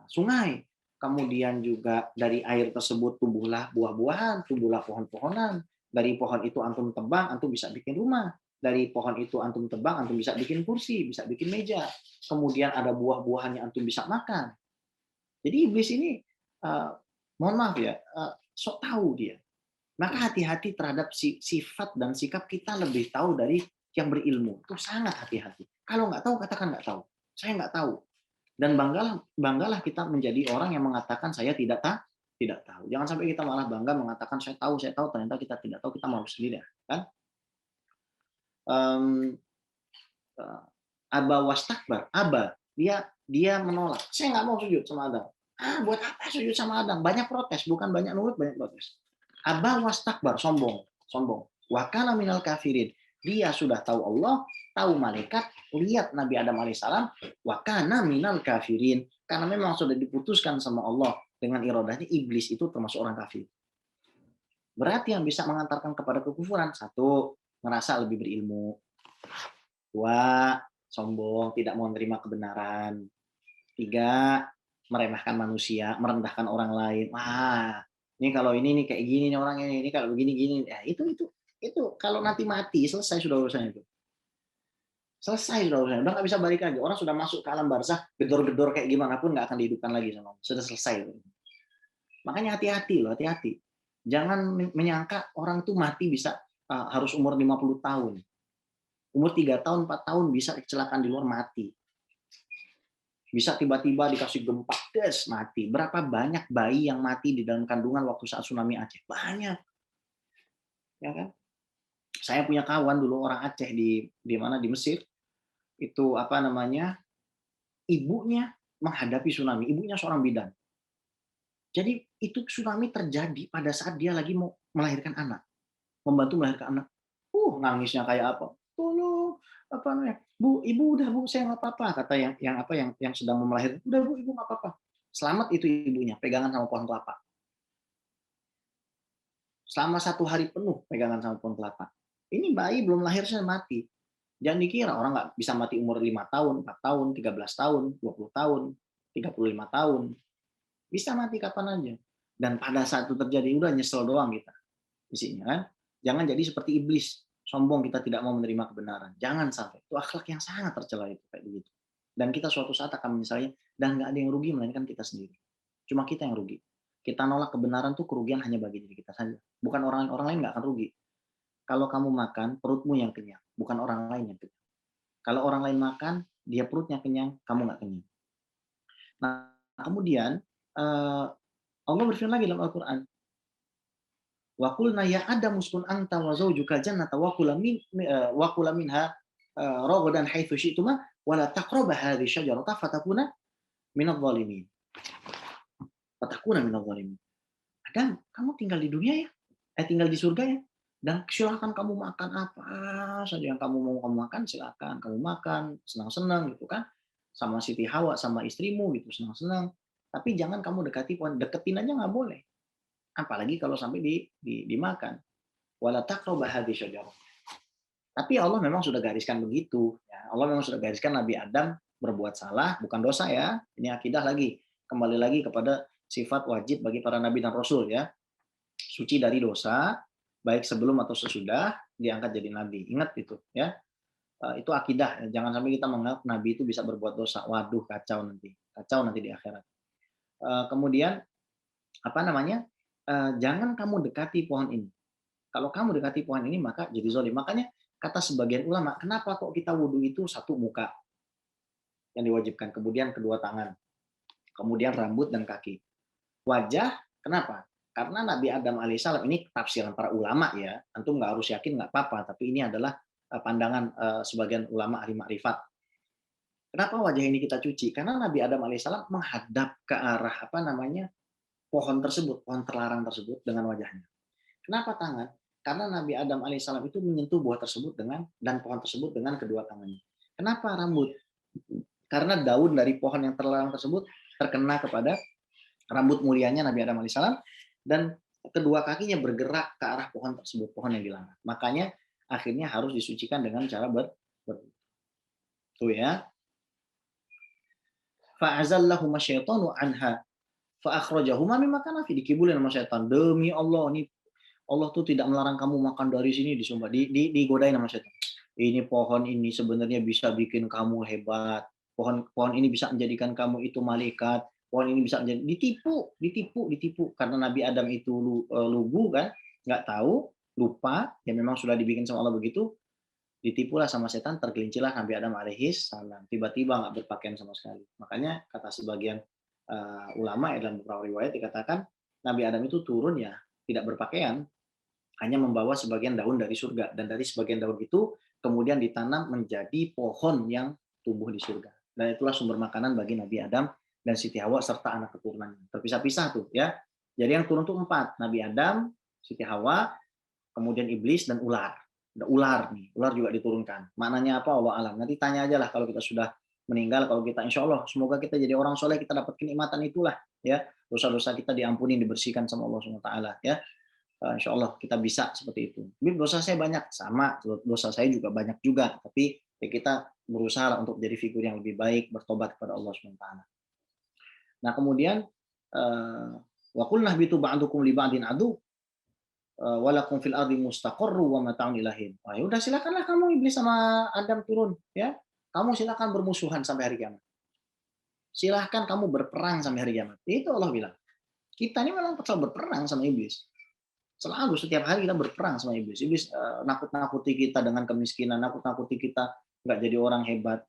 sungai. Kemudian juga dari air tersebut tumbuhlah buah-buahan, tumbuhlah pohon-pohonan. Dari pohon itu antum tebang, antum bisa bikin rumah. Dari pohon itu antum tebang, antum bisa bikin kursi, bisa bikin meja. Kemudian ada buah-buahan yang antum bisa makan. Jadi iblis ini, mohon maaf ya, sok tahu dia. Maka hati-hati terhadap sifat dan sikap kita lebih tahu dari yang berilmu. Itu sangat hati-hati. Kalau nggak tahu, katakan nggak tahu. Saya nggak tahu. Dan banggalah kita menjadi orang yang mengatakan saya tidak tahu. Jangan sampai kita malah bangga mengatakan saya tahu, ternyata kita tidak tahu, kita malu sendiri, kan? Aba wastakbar, aba, dia menolak. Saya nggak mau sujud sama Adam. Buat apa sujud sama Adam? Banyak protes, bukan banyak nurut, banyak protes. Aba wastakbar, sombong. Wa kana minal kafirin. Dia sudah tahu Allah, tahu malaikat, lihat Nabi Adam alaihissalam, wa kana minal kafirin. Karena memang sudah diputuskan sama Allah dengan iradahnya, iblis itu termasuk orang kafir. Berarti yang bisa mengantarkan kepada kekufuran, satu, merasa lebih berilmu. Dua, sombong, tidak mau menerima kebenaran. Tiga, meremehkan manusia, merendahkan orang lain. Wah, ini kalau ini nih kayak gini nih orangnya, ini kalau begini gini. Ya, itu kalau nanti mati selesai sudah urusan itu. Selesai sudah urusan. Udah nggak bisa balik lagi. Orang sudah masuk ke alam barzah, gedor-gedor kayak gimana pun nggak akan dihidupkan lagi sama Allah. Sudah selesai. Makanya hati-hati loh, hati-hati. Jangan menyangka orang tuh mati bisa harus umur 50 tahun. Umur 3 tahun, 4 tahun bisa kecelakaan di luar mati. Bisa tiba-tiba dikasih gempa, des, mati. Berapa banyak bayi yang mati di dalam kandungan waktu saat tsunami Aceh? Banyak. Ya kan? Saya punya kawan dulu orang Aceh di mana di Mesir. Itu apa namanya? Ibunya menghadapi tsunami. Ibunya seorang bidan. Jadi itu tsunami terjadi pada saat dia lagi mau melahirkan anak. Membantu melahirkan anak. Nangisnya kayak apa? Tolong, apa namanya? Bu, ibu udah bu, saya nggak apa-apa, kata yang sedang mau melahirkan. Udah bu, ibu nggak apa-apa. Selamat itu ibunya, pegangan sama pohon kelapa. Selama 1 hari penuh pegangan sama pohon kelapa. Ini bayi belum lahir sudah mati. Jangan dikira orang nggak bisa mati umur 5 tahun, 4 tahun, 13 tahun, 20 tahun, 35 tahun. Bisa mati kapan aja. Dan pada saat itu terjadi, udah nyesel doang kita. Isinya kan. Jangan jadi seperti iblis. Sombong kita tidak mau menerima kebenaran. Jangan sampai. Itu akhlak yang sangat tercela itu kayak begitu. Dan kita suatu saat akan menyesalnya dan nggak ada yang rugi melainkan kita sendiri. Cuma kita yang rugi. Kita nolak kebenaran tuh kerugian hanya bagi diri kita saja. Bukan orang lain nggak akan rugi. Kalau kamu makan, perutmu yang kenyang, bukan orang lain yang kenyang. Kalau orang lain makan, dia perutnya kenyang, kamu nggak kenyang. Nah, kemudian Allah berfirman lagi dalam Al-Quran, wa qulna ya Adam uskun anta wa zawjuka jannata wa kula minha ragadan haitsu syi'tuma wa la taqrabu hadhihi syajarata fatakuna minadh dhalimin. Fatakuna minadh dhalimin. Adam, kamu tinggal di dunia ya? Tinggal di surga ya? Dan silakan kamu makan apa saja yang kamu mau kamu makan, silakan kamu makan, senang-senang gitu kan. Sama Siti Hawa sama istrimu gitu, senang-senang. Tapi jangan kamu deketin aja nggak boleh. Apalagi kalau sampai dimakan. Wala taqrabu hadhihi syajarah. Tapi Allah memang sudah gariskan begitu. Ya, Allah memang sudah gariskan Nabi Adam berbuat salah, bukan dosa ya. Ini akidah lagi. Kembali lagi kepada sifat wajib bagi para nabi dan rasul ya. Suci dari dosa, baik sebelum atau sesudah diangkat jadi nabi. Ingat itu ya. Itu akidah, jangan sampai kita menganggap Nabi itu bisa berbuat dosa. Waduh, kacau nanti di akhirat. Kemudian apa namanya? Jangan kamu dekati pohon ini. Kalau kamu dekati pohon ini maka jadi zalim. Makanya kata sebagian ulama, kenapa kok kita wudhu itu satu muka yang diwajibkan, kemudian kedua tangan, kemudian rambut dan kaki. Wajah, kenapa? Karena Nabi Adam alaihissalam, ini tafsiran para ulama ya, antum nggak harus yakin nggak apa-apa, tapi ini adalah pandangan sebagian ulama ahli makrifat. Kenapa wajah ini kita cuci? Karena Nabi Adam alaihissalam menghadap ke arah apa namanya pohon tersebut, pohon terlarang tersebut dengan wajahnya. Kenapa tangan? Karena Nabi Adam alaihissalam itu menyentuh buah tersebut dan pohon tersebut dengan kedua tangannya. Kenapa rambut? Karena daun dari pohon yang terlarang tersebut terkena kepada rambut mulianya Nabi Adam alaihissalam, dan kedua kakinya bergerak ke arah pohon tersebut, pohon yang dilarang. Makanya akhirnya harus disucikan dengan cara tuh ya. Fa'azallahuma syaitanu anha fa'akhrajahuma mimma kana fi, dikibulin sama setan. Demi Allah, nih Allah tuh tidak melarang kamu makan dari sini, disumpah, digodain sama setan. Ini pohon ini sebenarnya bisa bikin kamu hebat. Pohon ini bisa menjadikan kamu itu malaikat. Pohon ini bisa menjadi, ditipu karena Nabi Adam itu lugu kan, nggak tahu, lupa, ya memang sudah dibikin sama Allah begitu, ditipulah sama setan, tergelincirlah Nabi Adam alaihis salam. Tiba-tiba nggak berpakaian sama sekali. Makanya kata sebagian ulama dalam beberapa riwayat dikatakan Nabi Adam itu turun ya tidak berpakaian, hanya membawa sebagian daun dari surga, dan dari sebagian daun itu kemudian ditanam menjadi pohon yang tumbuh di surga. Dan itulah sumber makanan bagi Nabi Adam dan Siti Hawa serta anak keturunannya. Terpisah-pisah tuh ya. Jadi yang turun tuh 4, Nabi Adam, Siti Hawa, kemudian iblis dan ular. Ada ular nih, ular juga diturunkan. Maknanya apa? Allah alam. Nanti tanya aja lah kalau kita sudah meninggal, kalau kita insya Allah semoga kita jadi orang soleh, kita dapat kenikmatan itulah ya, dosa-dosa kita diampuni, dibersihkan sama Allah Subhanahu wa taala ya. Insya Allah kita bisa seperti itu. Tapi dosa saya banyak, sama dosa saya juga banyak juga, tapi ya kita berusaha untuk jadi figur yang lebih baik, bertobat kepada Allah Subhanahu wa taala. Nah, kemudian wa qulna bitu ba'dukum li ba'din adu walakum fil ardi mustaqarru wa mata'un ilahin. Wah, ya udah silakanlah kamu iblis sama Adam turun ya. Kamu silakan bermusuhan sampai hari kiamat. Silahkan kamu berperang sampai hari kiamat. Itu Allah bilang. Kita ini memang selalu berperang sama iblis. Selalu setiap hari kita berperang sama iblis. Iblis nakut-nakuti kita dengan kemiskinan, nakut-nakuti kita nggak jadi orang hebat.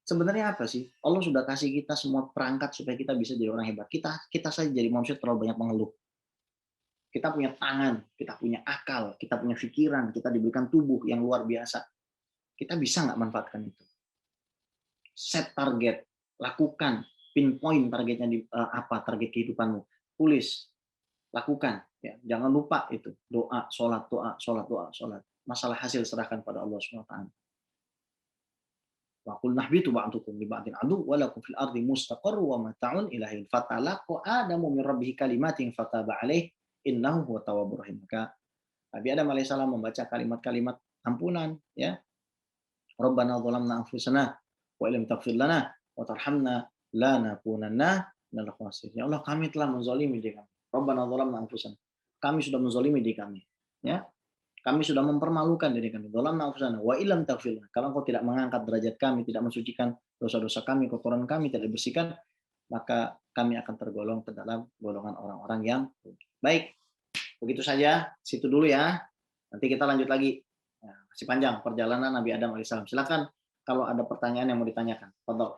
Sebenarnya apa sih? Allah sudah kasih kita semua perangkat supaya kita bisa jadi orang hebat. Kita saja jadi manusia terlalu banyak mengeluh. Kita punya tangan, kita punya akal, kita punya pikiran, kita diberikan tubuh yang luar biasa. Kita bisa nggak manfaatkan itu? Set target, lakukan, pinpoint targetnya di apa, target kehidupanmu. Tulis, lakukan. Ya, jangan lupa itu doa, sholat, doa, sholat, doa, sholat. Masalah hasil serahkan pada Allah Subhanahu wa taala. Wa qul nahbitu ba'dukum li ba'din adu wa lakum fil ardi mustaqarru wa mata'un ilahin fatalaqa adamu min rabbih kalimatin fataba alaih innahu huwa tawwabur rahim. Maka Nabi Adam alaihissalam membaca kalimat-kalimat ampunan ya. Rabbana zalamna anfusana wa illam taghfir lana wa tarhamna lanakunanna minal khasirin. Ya Allah, kami telah menzalimi diri kami. Rabbana zalamna anfusana. Kami sudah menzalimi diri kami. Ya. Kami sudah mempermalukan diri kami. Zalamna anfusana wa illam taghfir lana. Kalau Engkau tidak mengangkat derajat kami, tidak mensucikan dosa-dosa kami, kotoran kami tidak dibersihkan, maka kami akan tergolong ke dalam golongan orang-orang yang baik. Begitu saja, situ dulu ya. Nanti kita lanjut lagi. Masih panjang perjalanan Nabi Adam alaihissalam. Silakan kalau ada pertanyaan yang mau ditanyakan. Fadhol.